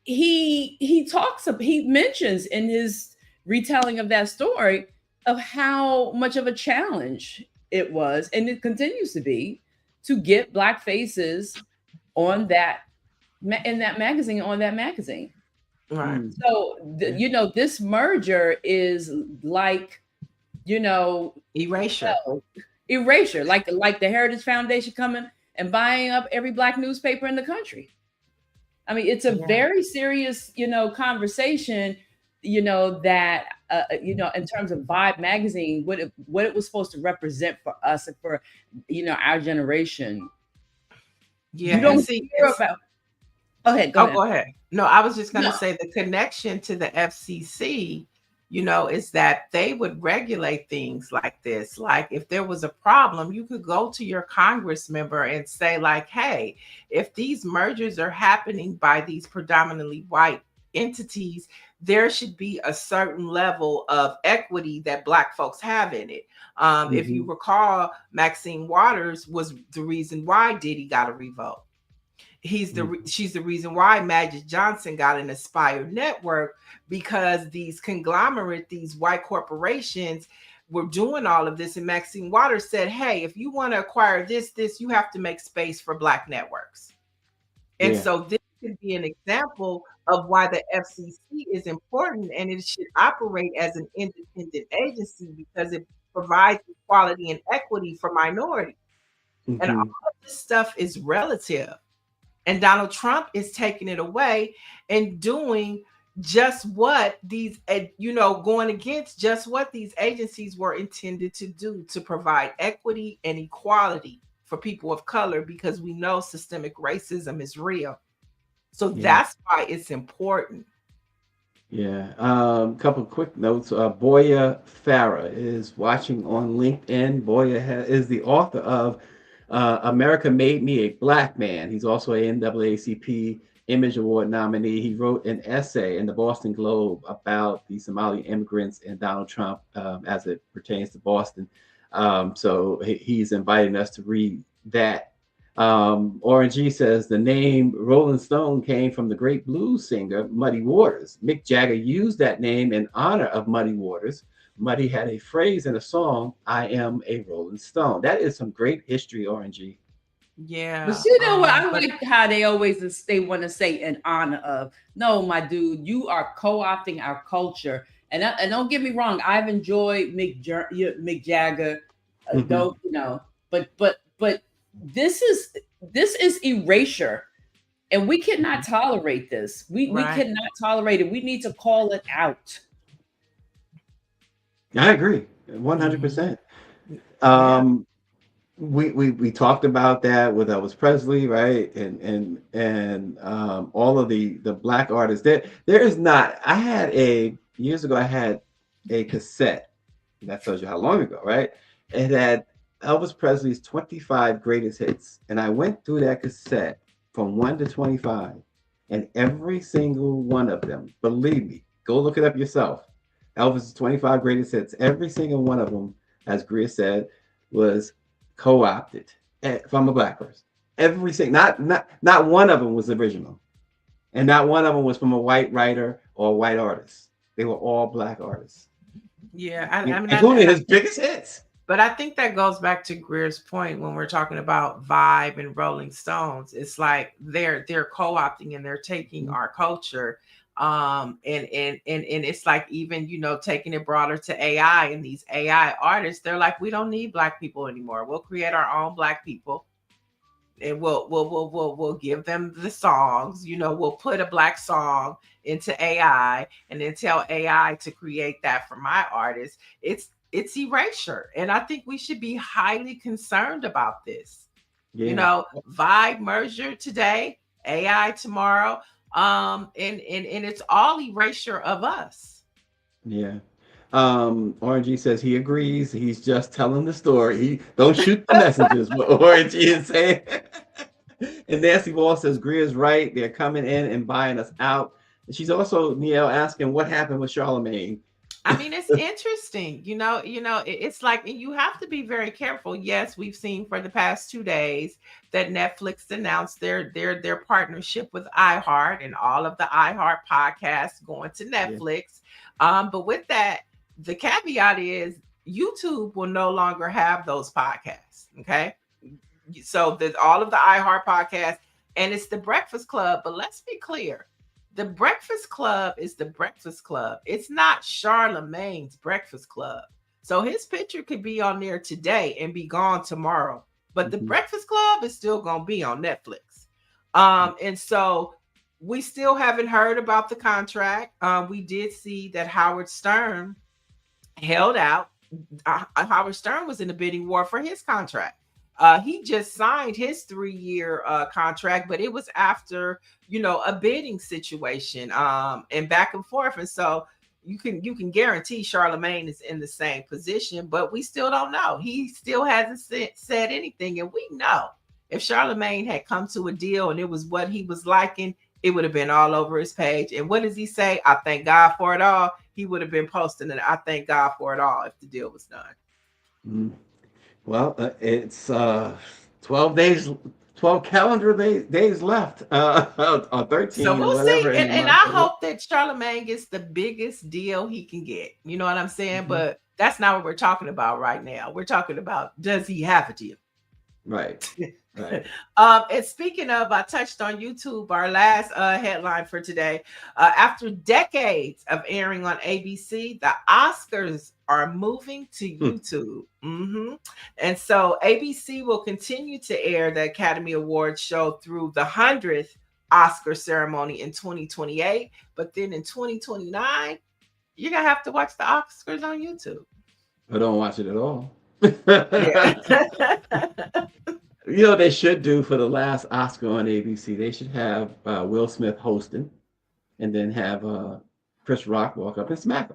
he mentions in his retelling of that story of how much of a challenge it was, and it continues to be, to get Black faces on that magazine. Right. So this merger is like, erasure. Like the Heritage Foundation coming and buying up every Black newspaper in the country. I mean, it's a very serious, conversation that in terms of Vibe magazine, what it was supposed to represent for us and for our generation. Yeah, You don't and see, hear about. Go ahead. Go ahead. Go ahead. No, I was just going to No. say the connection to the FCC, is that they would regulate things like this. Like if there was a problem, you could go to your Congress member and say, like, hey, if these mergers are happening by these predominantly white entities, there should be a certain level of equity that Black folks have in it. If you recall, Maxine Waters was the reason why Diddy got a revote. She's the reason why Magic Johnson got an Aspire network, because these these white corporations were doing all of this. And Maxine Waters said, hey, if you want to acquire this, you have to make space for Black networks. And so this could be an example of why the FCC is important, and it should operate as an independent agency because it provides equality and equity for minorities. And all of this stuff is relative. And Donald Trump is taking it away and doing just what these, going against just what these agencies were intended to do, to provide equity and equality for people of color, because we know systemic racism is real. So that's why it's important. Yeah. Couple quick notes. Boya Farah is watching on LinkedIn. Boya is the author of America Made Me a Black Man. He's also a NAACP Image Award nominee. He wrote an essay in the Boston Globe about the Somali immigrants and Donald Trump as it pertains to Boston. So he's inviting us to read that. Oren G says the name Rolling Stone came from the great blues singer Muddy Waters. Mick Jagger used that name in honor of Muddy Waters. Muddy had a phrase in a song, I am a Rolling Stone. That is some great history, Oren G. Yeah. But you know what? I like how they want to say in honor of. No, my dude, you are co-opting our culture. And don't get me wrong, I've enjoyed Mick Jagger. But this is erasure, and we cannot tolerate this. We cannot tolerate it. We need to call it out. I agree 100%. We talked about that with Elvis Presley, right? And all of the Black artists. There is not. Years ago I had a cassette. That tells you how long ago, right? It had Elvis Presley's 25 greatest hits, and I went through that cassette from 1 to 25, and every single one of them, believe me, go look it up yourself. Elvis's 25 greatest hits, every single one of them, as Greer said, was co-opted from a Black person. Every single, not one of them was original, and not one of them was from a white writer or a white artist. They were all Black artists. Yeah, including his biggest hits. But I think that goes back to Greer's point when we're talking about Vibe and Rolling Stones. It's like they're co-opting and they're taking our culture. And it's like, even, taking it broader to AI, and these AI artists, they're like, we don't need Black people anymore. We'll create our own Black people. And we'll give them the songs, we'll put a Black song into AI and then tell AI to create that for my artist. It's erasure. And I think we should be highly concerned about this. Vibe merger today, AI tomorrow. And it's all erasure of us. Yeah. RNG says he agrees. He's just telling the story. Don't shoot the messages, what RNG is saying. And Nancy Wall says Greer's right. They're coming in and buying us out. And she's also, asking what happened with Charlemagne. I mean, it's interesting, it's like, you have to be very careful. Yes, we've seen for the past 2 days that Netflix announced their partnership with iHeart, and all of the iHeart podcasts going to Netflix. But with that, the caveat is YouTube will no longer have those podcasts. Okay. So there's all of the iHeart podcasts, and it's the Breakfast Club. But let's be clear. The Breakfast Club is the Breakfast Club. It's not Charlemagne's Breakfast Club. So his picture could be on there today and be gone tomorrow. But the Breakfast Club is still going to be on Netflix. And so we still haven't heard about the contract. We did see that Howard Stern held out. Howard Stern was in a bidding war for his contract. He just signed his 3-year contract, but it was after, a bidding situation and back and forth. And so you can guarantee Charlemagne is in the same position, but we still don't know. He still hasn't said anything. And we know if Charlemagne had come to a deal and it was what he was liking, it would have been all over his page. And what does he say? I thank God for it all. He would have been posting it. I thank God for it all if the deal was done. Mm. Well, it's 12 days, 12 calendar days left, or 13. So we'll see. whatever. And I hope that Charlemagne gets the biggest deal he can get. You know what I'm saying? Mhm. But that's not what we're talking about right now. We're talking about, does he have a deal? Right. Right. And speaking of, I touched on YouTube, our last headline for today. After decades of airing on ABC, the Oscars are moving to YouTube. And so ABC will continue to air the Academy Awards show through the 100th Oscar ceremony in 2028. But then in 2029, you're going to have to watch the Oscars on YouTube. I don't watch it at all. Yeah. You know what they should do for the last Oscar on ABC? They should have Will Smith hosting and then have Chris Rock walk up and smack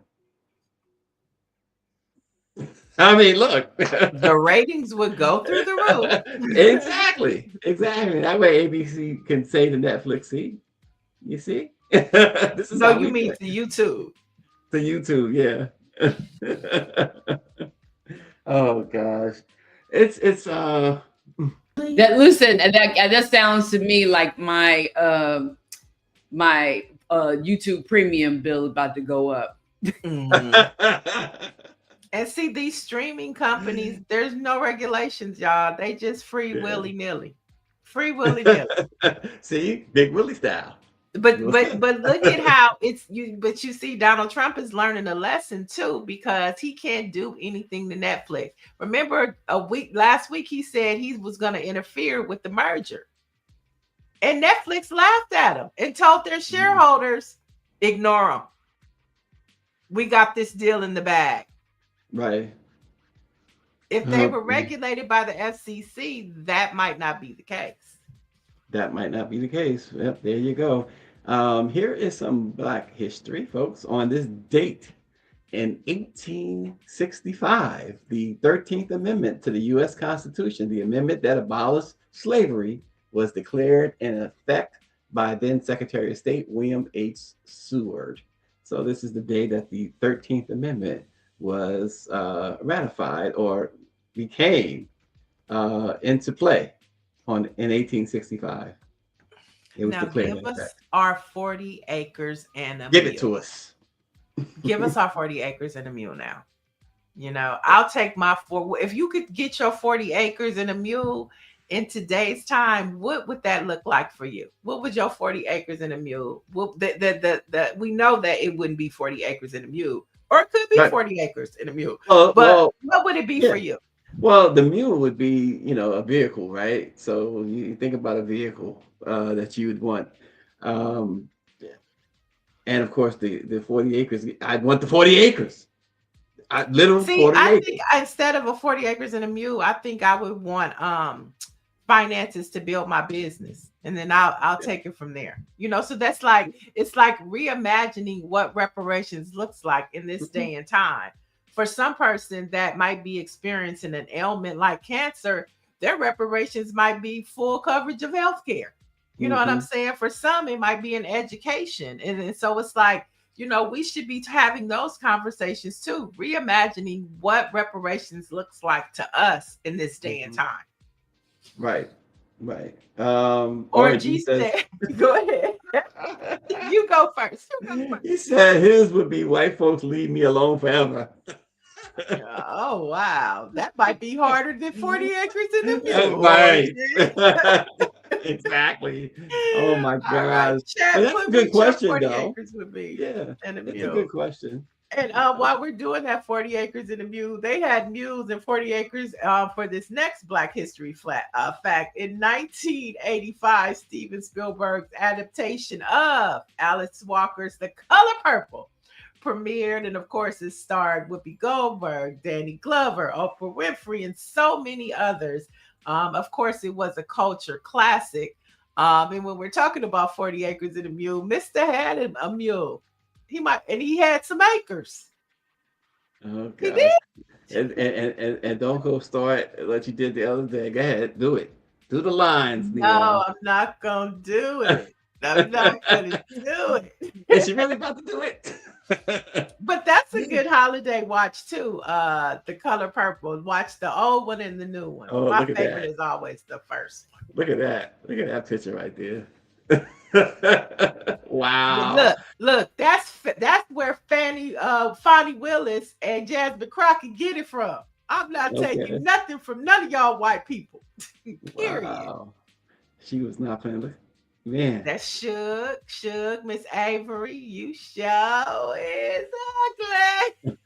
him. I mean, look. The ratings would go through the roof. Exactly. That way ABC can say to Netflix, see? You see? This is So how you we mean do to YouTube? it. To YouTube, yeah. Oh gosh. It's That listen, and that sounds to me like my YouTube premium bill about to go up. And see, these streaming companies, there's no regulations, y'all. They just free willy-nilly. Free willy-nilly. See, Big Willie style. But look at how but you see, Donald Trump is learning a lesson too, because he can't do anything to Netflix. Remember last week he said he was going to interfere with the merger. And Netflix laughed at him and told their shareholders, ignore them. We got this deal in the bag. Right. If they were regulated by the FCC, that might not be the case. That might not be the case. Yep, there you go. Here is some Black history, folks. On this date in 1865, the 13th Amendment to the U.S. Constitution, the amendment that abolished slavery, was declared in effect by then Secretary of State William H. Seward. So this is the day that the 13th Amendment was ratified or became into play in 1865. It was Now declared. give us our 40 acres and a Give mule. it to us. Give us our 40 acres and a mule now. I'll take my if you could get your 40 acres and a mule in today's time, what would that look like for you? What would your 40 acres and a mule? Well, we know that it wouldn't be 40 acres and a mule, or it could be Right. 40 acres and a mule. Well, But what would it be for you? Well, the mule would be, a vehicle, right? So you think about a vehicle that you would want. And of course, the 40 acres, I'd want the 40 acres. Literal 40 I acres. think instead of a 40 acres and a mule, I think I would want finances to build my business. And then I'll take it from there. So it's like reimagining what reparations looks like in this day and time. For some person that might be experiencing an ailment like cancer, their reparations might be full coverage of healthcare. You know what I'm saying? For some, it might be an education. And so it's like, we should be having those conversations too, reimagining what reparations looks like to us in this day and time. Right. Or G said, go ahead. You go first. He said his would be white folks leave me alone forever. Oh, wow. That might be harder than 40 acres in a mule. Right. Exactly. Oh my gosh. Right. Chad, That's a what good would your question, 40 though. acres would be? Yeah, And a that's a mule. good question. And while we're doing that 40 Acres and a Mule, they had mules in 40 Acres for this next Black History fact. In 1985, Steven Spielberg's adaptation of Alice Walker's The Color Purple premiered, and of course it starred Whoopi Goldberg, Danny Glover, Oprah Winfrey, and so many others. Of course, it was a culture classic. And when we're talking about 40 Acres and a Mule, Mr. had a mule. He had some acres. Oh, He God. And don't go start like you did the other day. Go ahead, do it. Do the lines. No, I'm not gonna do it. I'm not gonna do it. Is she really about to do it? But that's a good holiday watch too. The Color Purple. Watch the old one and the new one. Oh, My look at favorite that. is always the first one. Look at that. Look at that picture right there. Wow. Look, that's where Fannie Willis and Jasmine Crockett get it from. I'm not Okay. taking nothing from none of y'all white people. Period. Wow. She was not playing. Look, man. That's Suge, Miss Avery. You show is ugly.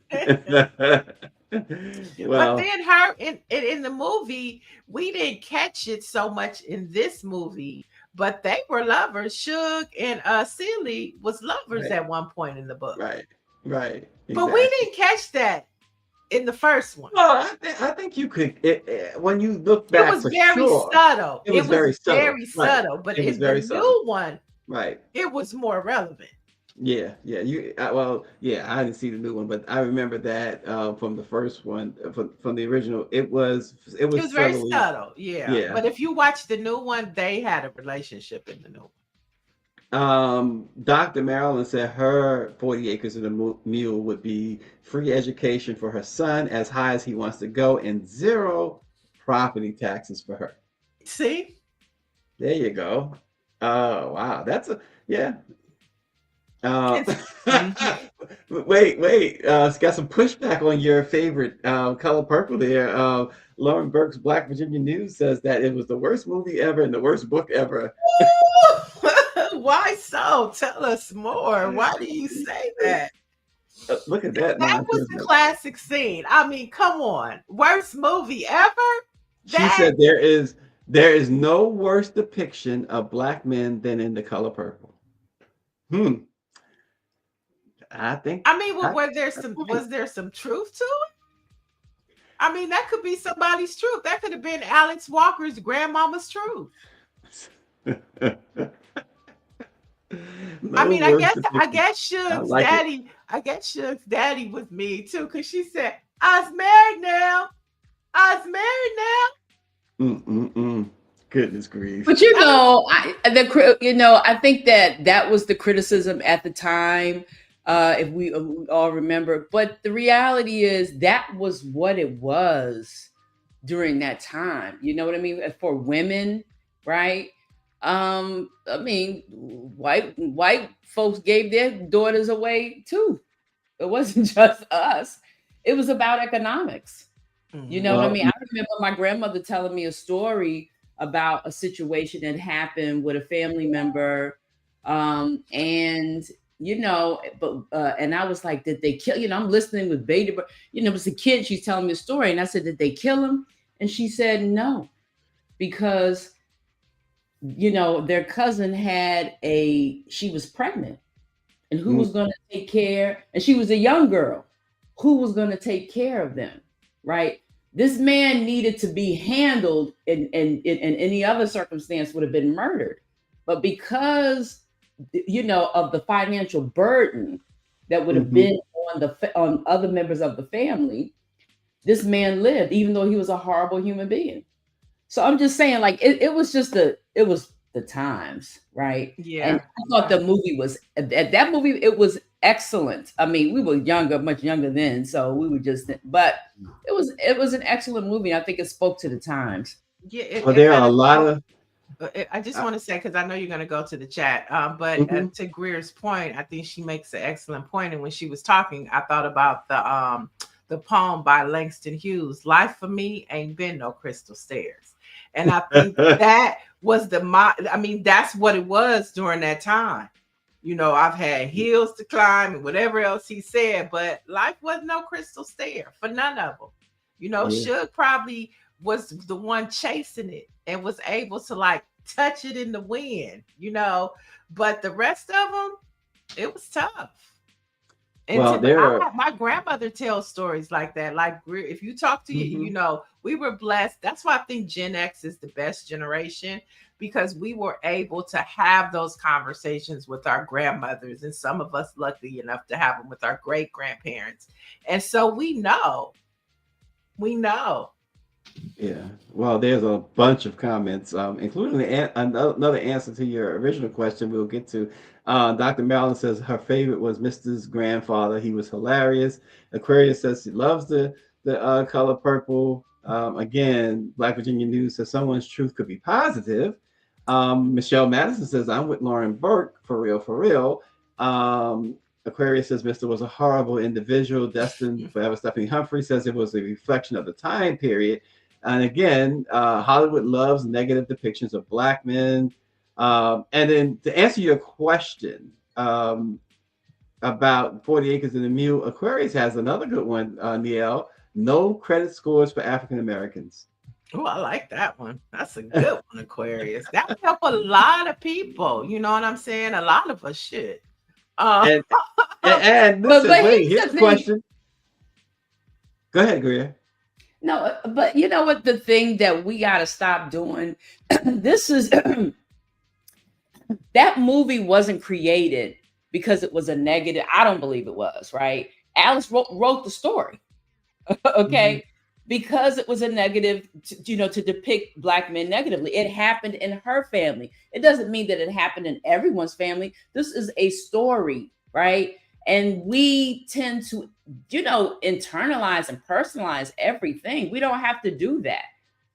Well, But then her in the movie, we didn't catch it so much in this movie, but they were lovers. Suge and Celie was lovers Right. at one point in the book. right. But we didn't catch that in the first one. Well, I think you could. When you look back, It was for very sure. subtle. It was very subtle. very Right. subtle. But It was in very the subtle. new one, Right. it was more relevant. Yeah. I didn't see the new one, but I remember that from the first one, from the original. It was It was very subtly- subtle. Yeah. But if you watch the new one, they had a relationship in the new one. Dr. Marilyn said her 40 acres and a mule would be free education for her son as high as he wants to go and 0 property taxes for her. See? There you go. Oh, wow. That's yeah. Wait. It's got some pushback on your favorite Color Purple there. Lauren Burke's Black Virginia News says that it was the worst movie ever and the worst book ever. Why so? Tell us more. Why do you say that? Look at that. That was the classic scene. I mean, come on. Worst movie ever? She said there is no worse depiction of Black men than in The Color Purple. I think. I mean, was there some truth to it? I mean, that could be somebody's truth. That could have been Alex Walker's grandmama's truth. I mean, I guess Suge's daddy was me too, because she said, I was married now. Goodness grief. But I think that was the criticism at the time, if we all remember. But the reality is that was what it was during that time. You know what I mean? For women, right? I mean, white folks gave their daughters away too. It wasn't just us. It was about economics. You know what I mean? I remember my grandmother telling me a story about a situation that happened with a family member. And I was like, did they kill, I'm listening with bated breath. It was a kid, she's telling me a story. And I said, did they kill him? And she said, no, because, their cousin she was pregnant, and who was going to take care? And she was a young girl. Who was going to take care of them? Right? This man needed to be handled, and in any other circumstance would have been murdered. But because, of the financial burden that would have been on other members of the family, this man lived, even though he was a horrible human being. So I'm just saying, like, it was the times, right? Yeah. And I thought the movie it was excellent. I mean, we were much younger then, so we were but it was an excellent movie. I think it spoke to the times. Yeah. There are a lot of. I just want to say, because I know you're going to go to the chat, but to Greer's point, I think she makes an excellent point. And when she was talking, I thought about the poem by Langston Hughes, "Life for Me Ain't Been No Crystal Stairs." And I think that was that's what it was during that time. You know, I've had hills to climb and whatever else he said, but life wasn't no crystal stair for none of them. You know, Yeah. Suge probably was the one chasing it and was able to like touch it in the wind, you know, but the rest of them, it was tough. And Well, there are. my grandmother tells stories like that. Like if you talk to you, you Mhm. know, we were blessed. That's why I think Gen X is the best generation because we were able to have those conversations with our grandmothers, and some of us lucky enough to have them with our great grandparents. And so we know. Yeah. Well, there's a bunch of comments, including another answer to your original question we'll get to. Dr. Marilyn says her favorite was Mr.'s grandfather. He was hilarious. Aquarius says she loves the color purple. Again, Black Virginia News says someone's truth could be positive. Michelle Madison says, I'm with Lauren Burke, for real, for real. Aquarius says Mr. was a horrible individual. Destined Forever Stephanie Humphrey says it was a reflection of the time period. And again, Hollywood loves negative depictions of Black men. And then to answer your question about 40 Acres and a Mule, Aquarius has another good one, Niel. No credit scores for African Americans. Oh, I like that one. That's a good one, Aquarius. That would help a lot of people. You know what I'm saying? A lot of us should. And listen, but wait, here's here's the the thing. question. Go ahead, Greer. No, but you know what? The thing that we got to stop doing, this is that movie wasn't created because it was a negative. I don't believe it was, right? Alice wrote the story, okay? Because it was a negative, to depict Black men negatively. It happened in her family. It doesn't mean that it happened in everyone's family. This is a story, right? And we tend to, internalize and personalize everything. We don't have to do that.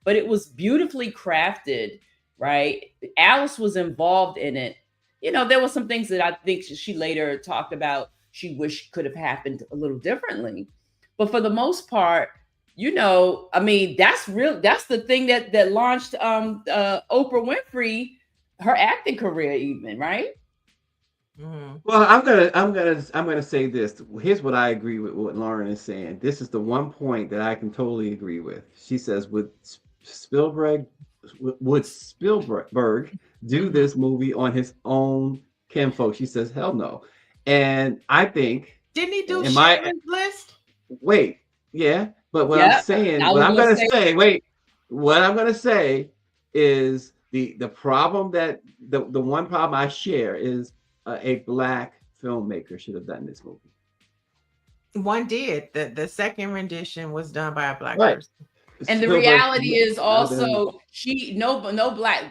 But it was beautifully crafted, right? Alice was involved in it. There were some things that I think she later talked about she wished could have happened a little differently. But for the most part, that's real. That's the thing that launched Oprah Winfrey, her acting career, even, right? Mm-hmm. Well, I'm gonna say this. Here's what I agree with what Lauren is saying. This is the one point that I can totally agree with. She says, would Spielberg do this movie on his own kinfolk? She says, hell no. And I think, didn't he do in my- Schindler's List? wait, yeah, but what Yeah, I'm saying, I what was I'm gonna gonna say, wait, what I'm gonna say is the problem that the one problem I share is a Black filmmaker should have done this movie. One did. The second rendition was done by a Black Right. person. And the Spielberg- reality is not have been- also no Black.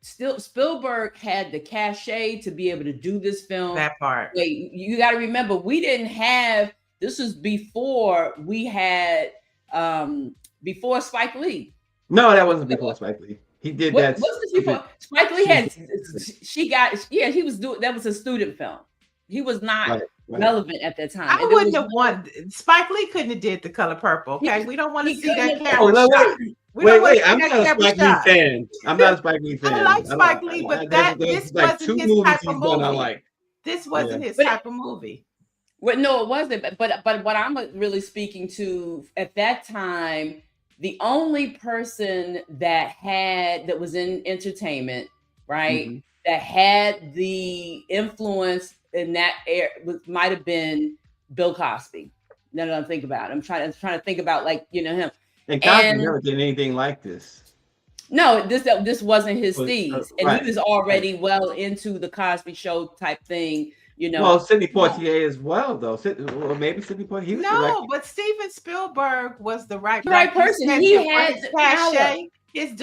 Spielberg had the cachet to be able to do this film. That part. Wait, you got to remember, we didn't have. This was before we had before Spike Lee. No, that wasn't before Spike Lee. He did that. What's this before? Spike Lee had. He was doing that was a student film. He was not Right. relevant at that time. I And there wouldn't was have won. Spike Lee couldn't have did The Color Purple. Okay, we don't want to he see that couldn't- camera Oh, no, shot. We don't wanna wait, see I'm that not a camera Spike Lee shot. fan. I'm not a Spike Lee fan. I like don't- Spike Lee, but there's this like wasn't two his movies type he's of done I movie. like. This wasn't Yeah. his But- type of movie. Well, no, it wasn't. But what I'm really speaking to at that time, the only person that was in entertainment, right, Mhm. that had the influence in that era might have been Bill Cosby. Now that I think about it, I'm trying to think about him. And Cosby And- never did anything like this. No, this wasn't his Well, steez, and right, he was already well into the Cosby Show type thing. Well, Sidney Poitier as well, though. Or maybe Sidney Poitier. He was No, directing. but Steven Spielberg was the right person. said, He the had right the cachet,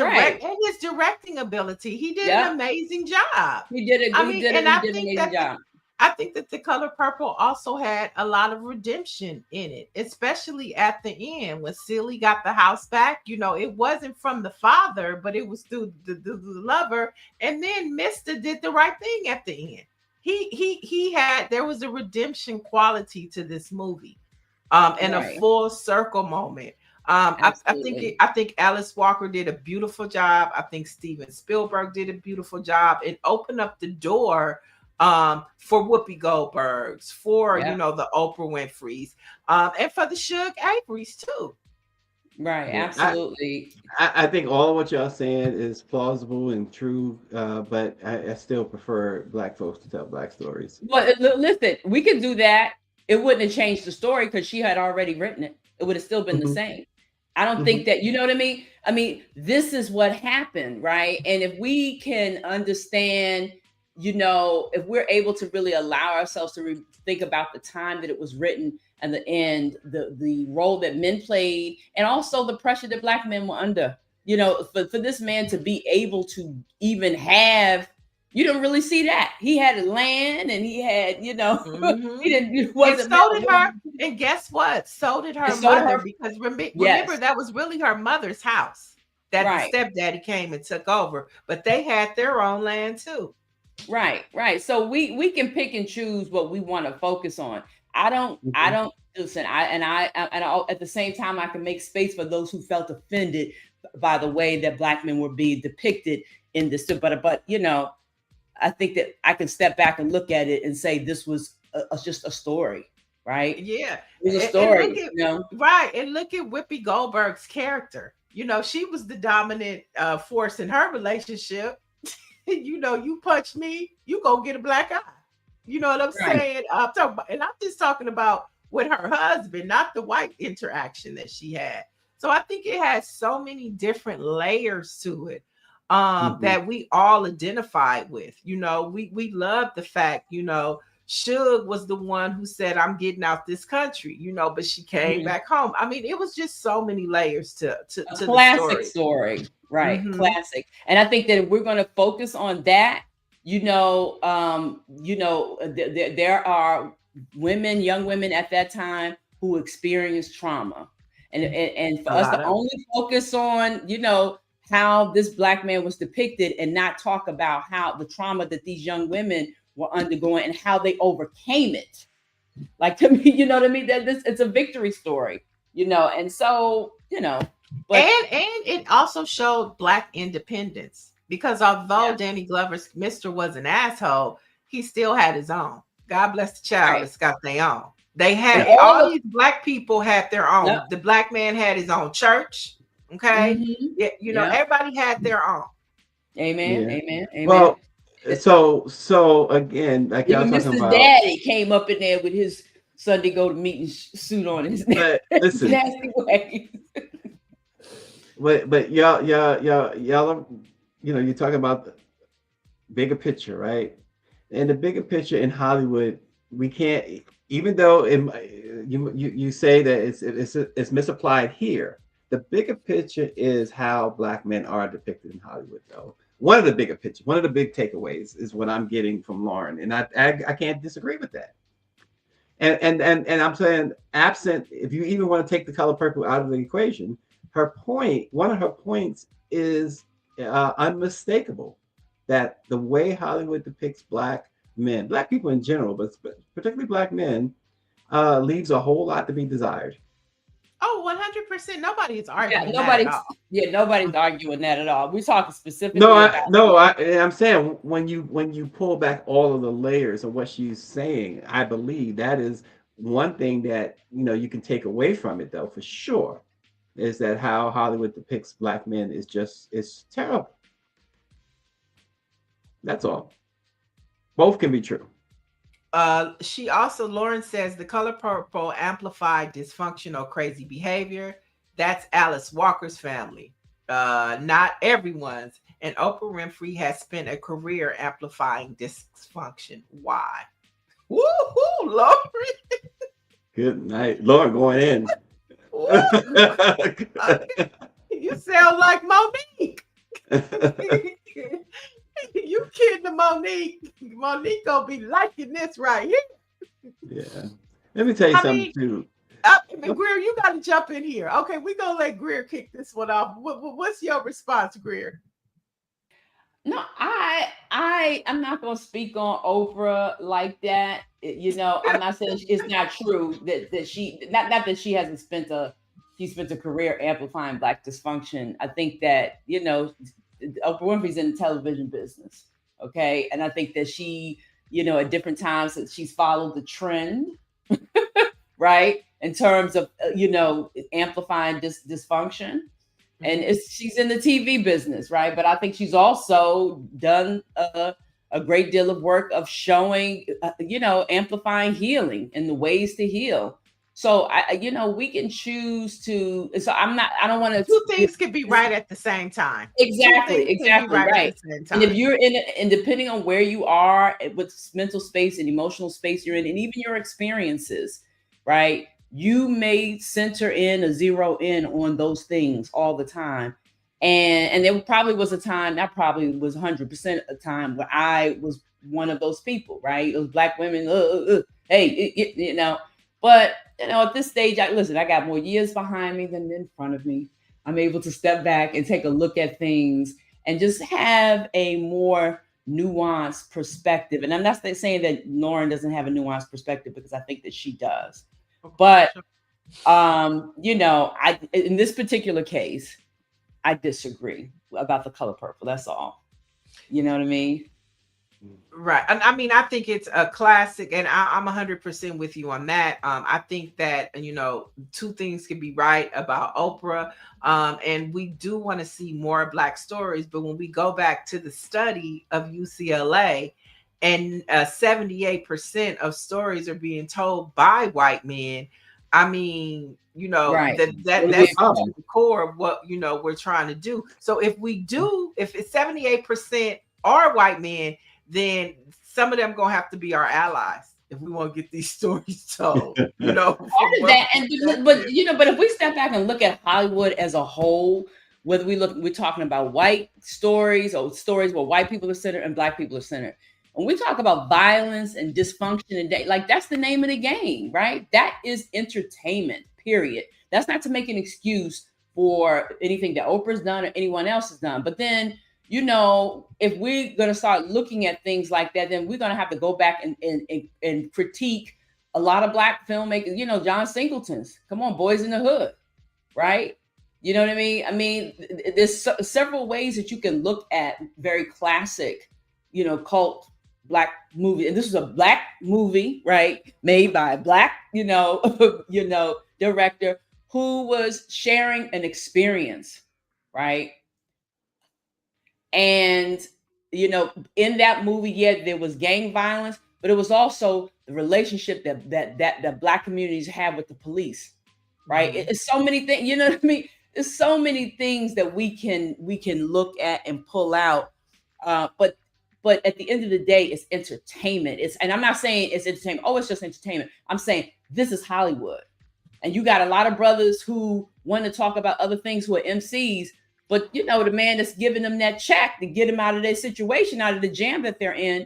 Right. and his directing ability. He did Yeah. an amazing job. He did it. I He mean, did and it. I He did an think amazing that job. I think that The Color Purple also had a lot of redemption in it, especially at the end when Celie got the house back. It wasn't from the father, but it was through the lover. And then Mr. did the right thing at the end. There was a redemption quality to this movie, and Right. a full circle moment. I Absolutely. think Alice Walker did a beautiful job. I think Steven Spielberg did a beautiful job and opened up the door for Whoopi Goldberg's, for Yeah. the Oprah Winfrey's, and for the Suge Avery's too. Right. Yeah, Absolutely. I think all of what y'all saying is plausible and true, but I still prefer Black folks to tell Black stories. But listen, we could do that. It wouldn't have changed the story because she had already written it. It would have still been the Mhm. same. I don't think that, you know what I mean? I mean, this is what happened, right? And if we can understand, if we're able to really allow ourselves to think about the time that it was written and the role that men played, and also the pressure that Black men were under, for this man to be able to even have, you don't really see that. He had land and he had, Mhm. he didn't, it And wasn't so did her. And guess what? So did her And so did mother, her- because remember Yes. that was really her mother's house that Right. the stepdaddy came and took over. But they had their own land too. Right. So we can pick and choose what we want to focus on. I don't listen. I at the same time, I can make space for those who felt offended by the way that Black men were being depicted in this. But I think that I can step back and look at it and say this was just a story, right? Yeah. It was a And story, look at, right. And look at Whoopi Goldberg's character. She was the dominant force in her relationship. You punch me, you go get a black eye. You know what I'm Right. saying? And I'm just talking about with her husband, not the white interaction that she had. So I think it has so many different layers to it that we all identified with. We love the fact, Suge was the one who said, I'm getting out this country, but she came back home. I mean, it was just so many layers to the classic story. story, right? Mhm. Classic. And I think that if we're going to focus on that, there are young women at that time who experienced trauma, and for A us lot to of- only focus on how this Black man was depicted and not talk about how the trauma that these young women were undergoing and how they overcame it. Like, to me, you know what I mean? That it's a victory story, and so but and it also showed Black independence, because although Yeah. Danny Glover's Mr. was an asshole, he still had his own. God bless the child Right. that's got their own. They had And all all of- these Black people had their own. Yep. The Black man had his own church. Okay. Mhm. Yeah, Yeah. everybody had their own. Amen. Yeah. Amen. Amen. Well, so again, like y'all Even talking Mrs. about, Daddy came up in there with his Sunday go to meeting suit on his but listen, nasty way. but y'all are, you're talking about the bigger picture, right? And the bigger picture in Hollywood, we can't, even though you say that it's misapplied here. The bigger picture is how Black men are depicted in Hollywood, though. One of the bigger pictures, one of the big takeaways is what I'm getting from Lauren, and I can't disagree with that. And I'm saying, absent, if you even want to take The Color Purple out of the equation, one of her points is unmistakable, that the way Hollywood depicts Black men, Black people in general, but particularly Black men, leaves a whole lot to be desired. Oh, 100%. Nobody's arguing. Nobody's arguing that at all. We're talking specifically I'm saying when you pull back all of the layers of what she's saying, I believe that is one thing that you can take away from it, though, for sure, is that how Hollywood depicts Black men is terrible. That's all. Both can be true. Lauren says The Color Purple amplified dysfunctional, crazy behavior. That's Alice Walker's family, not everyone's. And Oprah Winfrey has spent a career amplifying dysfunction. Why? Woo-hoo, Lauren. Good night, Lauren, going in. You sound like Monique. You kidding Monique? Monique gonna be liking this right here. Yeah. Let me tell you something too. Greer, you got to jump in here. Okay, we're gonna let Greer kick this one off. What's your response, Greer? No, I'm not gonna speak on Oprah like that. I'm not saying it's not true that she not that she hasn't spent a career amplifying Black dysfunction. I think that Oprah Winfrey's in the television business, okay, and I think that she at different times that she's followed the trend, right? In terms of, amplifying dysfunction. And she's in the TV business, right? But I think she's also done a great deal of work of showing, amplifying healing and the ways to heal. So we can choose to. So I don't want to. Two things can be right at the same time. Exactly, right. At the same time. And if you're and depending on where you are, what mental space and emotional space you're in, and even your experiences, right? You may center in or zero in on those things all the time. And there probably was a time, that probably was 100% a time where I was one of those people, right? Those Black women, hey, but at this stage, I got more years behind me than in front of me. I'm able to step back and take a look at things and just have a more nuanced perspective. And I'm not saying that Lauren doesn't have a nuanced perspective, because I think that she does. But, in this particular case, I disagree about The Color Purple. That's all. You know what I mean? Right. And I mean, I think it's a classic, and I'm 100% with you on that. I think that, two things can be right about Oprah. And we do want to see more Black stories. But when we go back to the study of UCLA, and 78% of stories are being told by white men. I mean, right. that's the core of what, we're trying to do. So if it's 78% are white men, then some of them gonna have to be our allies if we want to get these stories told. Part of that, but if we step back and look at Hollywood as a whole, whether we're talking about white stories or stories where white people are centered and Black people are centered. When we talk about violence and dysfunction and that's the name of the game, right? That is entertainment, period. That's not to make an excuse for anything that Oprah's done or anyone else has done. But then, if we're going to start looking at things like that, then we're going to have to go back and critique a lot of Black filmmakers, John Singleton's, come on, Boys in the Hood, right? You know what I mean? I mean, there's several ways that you can look at very classic, cult Black movie. And this is a Black movie, right? Made by a Black, director who was sharing an experience, right? And, in that movie, there was gang violence, but it was also the relationship that Black communities have with the police, right? Mm-hmm. It's so many things, you know what I mean? There's so many things that we can look at and pull out. But at the end of the day, it's entertainment. And I'm not saying it's entertainment. Oh, it's just entertainment. I'm saying this is Hollywood. And you got a lot of brothers who want to talk about other things who are MCs, but the man that's giving them that check to get them out of their situation, out of the jam that they're in,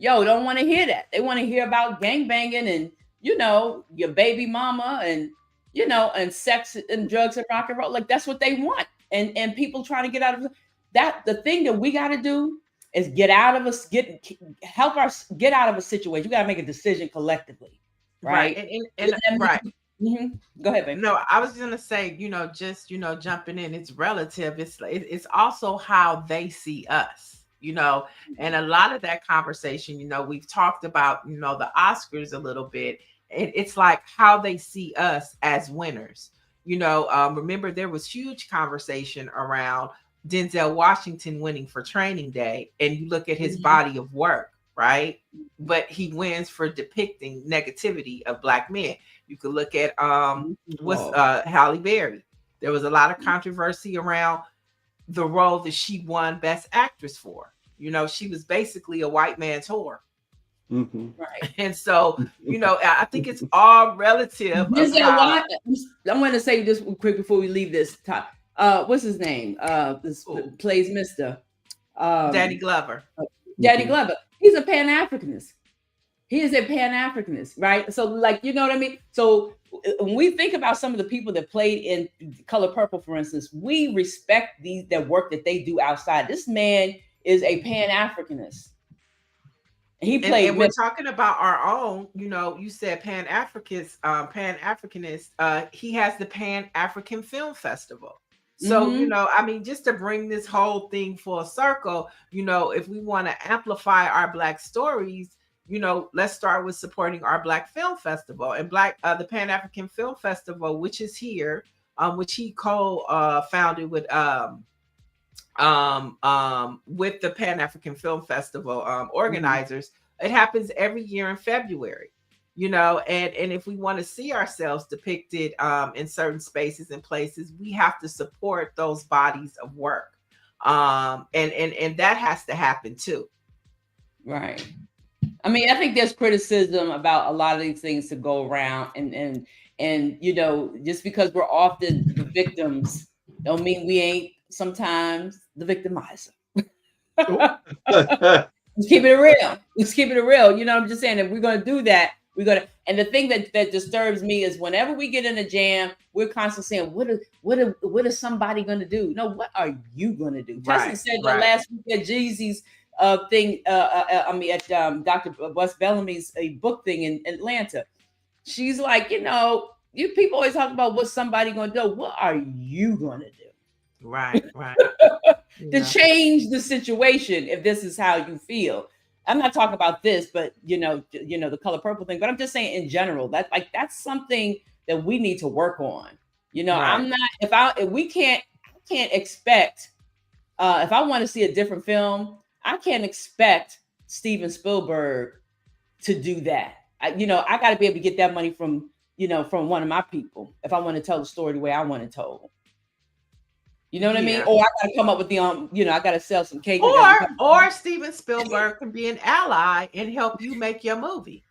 don't want to hear that. They want to hear about gangbanging and, your baby mama and, and sex and drugs and rock and roll. Like that's what they want. And people trying to get out of that. The thing that we got to do is help us get out of a situation. You got to make a decision collectively. Right. And right. Mm-hmm. Go ahead, baby. No, I was going to say, jumping in, it's relative. It's also how they see us, and a lot of that conversation, we've talked about, the Oscars a little bit. It's like how they see us as winners. Remember there was huge conversation around Denzel Washington winning for Training Day, and you look at his body of work, right? But he wins for depicting negativity of Black men. You could look at Halle Berry. There was a lot of controversy around the role that she won Best Actress for. She was basically a white man's whore. Mm-hmm. Right. And so, I think it's all relative. I'm going to say this quick before we leave this top. What's his name? This plays Mr. Danny Glover. Danny Glover. He's a Pan-Africanist. He is a Pan-Africanist, right? So, you know what I mean? So when we think about some of the people that played in Color Purple, for instance, we respect their work that they do outside. This man is a Pan-Africanist. He played. And we're talking about our own. You said Pan-Africanist. He has the Pan-African Film Festival. So, just to bring this whole thing full circle, if we want to amplify our Black stories, let's start with supporting our Black Film Festival and the Pan African Film Festival, which is here, which he co-founded with the Pan African Film Festival organizers. It happens every year in February, and if we want to see ourselves depicted in certain spaces and places, we have to support those bodies of work. And that has to happen too. Right. I mean, I think there's criticism about a lot of these things to go around, and just because we're often the victims don't mean we ain't sometimes the victimizer. Let's keep it real. Let's keep it real. I'm just saying, if we're going to do that, we're going to. And the thing that disturbs me is whenever we get in a jam, we're constantly saying, what is somebody going to do? No, what are you going to do? Justin said that last week at Jeezy's thing. At Dr. Wes Bellamy's book thing in Atlanta. She's like, you people always talk about what somebody going to do. What are you going to do? Right. To change the situation, if this is how you feel. I'm not talking about this, but the Color Purple thing, but I'm just saying in general, that's something that we need to work on. I'm not, I can't expect, if I want to see a different film, I can't expect Steven Spielberg to do that. I got to be able to get that money from one of my people if I want to tell the story the way I want it told. You know what I mean? Or I got to come up with the I got to sell some cake. Or Steven Spielberg can be an ally and help you make your movie.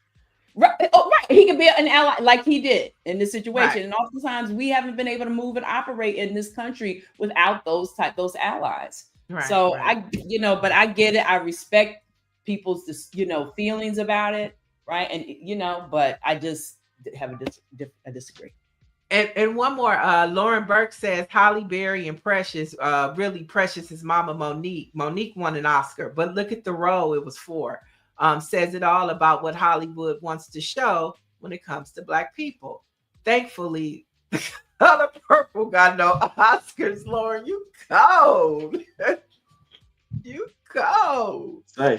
Right. Oh, right. He can be an ally like he did in this situation. Right. And oftentimes we haven't been able to move and operate in this country without those allies. Right, so I get it. I respect people's feelings about it. Right. And, but I just have a disagree. And one more, Lauren Burke says Halle Berry and Precious, really Precious is Mama Monique. Monique won an Oscar, but look at the role it was for. Says it all about what Hollywood wants to show when it comes to Black people. Thankfully, Color Purple got no Oscars, Lauren. You cold. You cold. There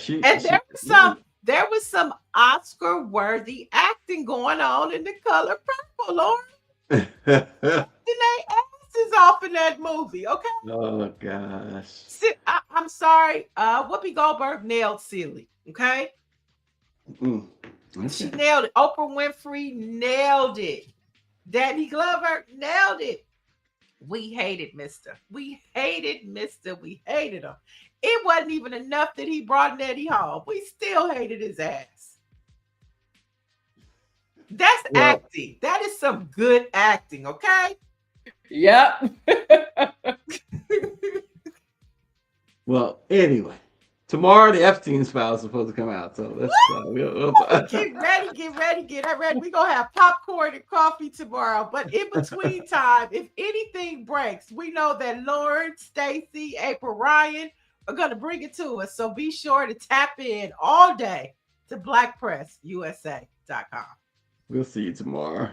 was some Oscar-worthy acting going on in The Color Purple, Lauren. They asses off in that movie, okay? Oh gosh. I'm sorry. Whoopi Goldberg nailed Celie, okay? She nailed it. Oprah Winfrey nailed it. Danny Glover nailed it. We hated Mr. We hated him. It wasn't even enough that he brought Nettie Hall. We still hated his ass. That's acting. That is some good acting, okay? Yep. Well, anyway, tomorrow the Epstein Files is supposed to come out, so let's get ready. We're gonna have popcorn and coffee tomorrow. But in between time, if anything breaks, we know that Lauren, Stacy, April, Ryan are gonna bring it to us. So be sure to tap in all day to BlackPressUSA.com. We'll see you tomorrow.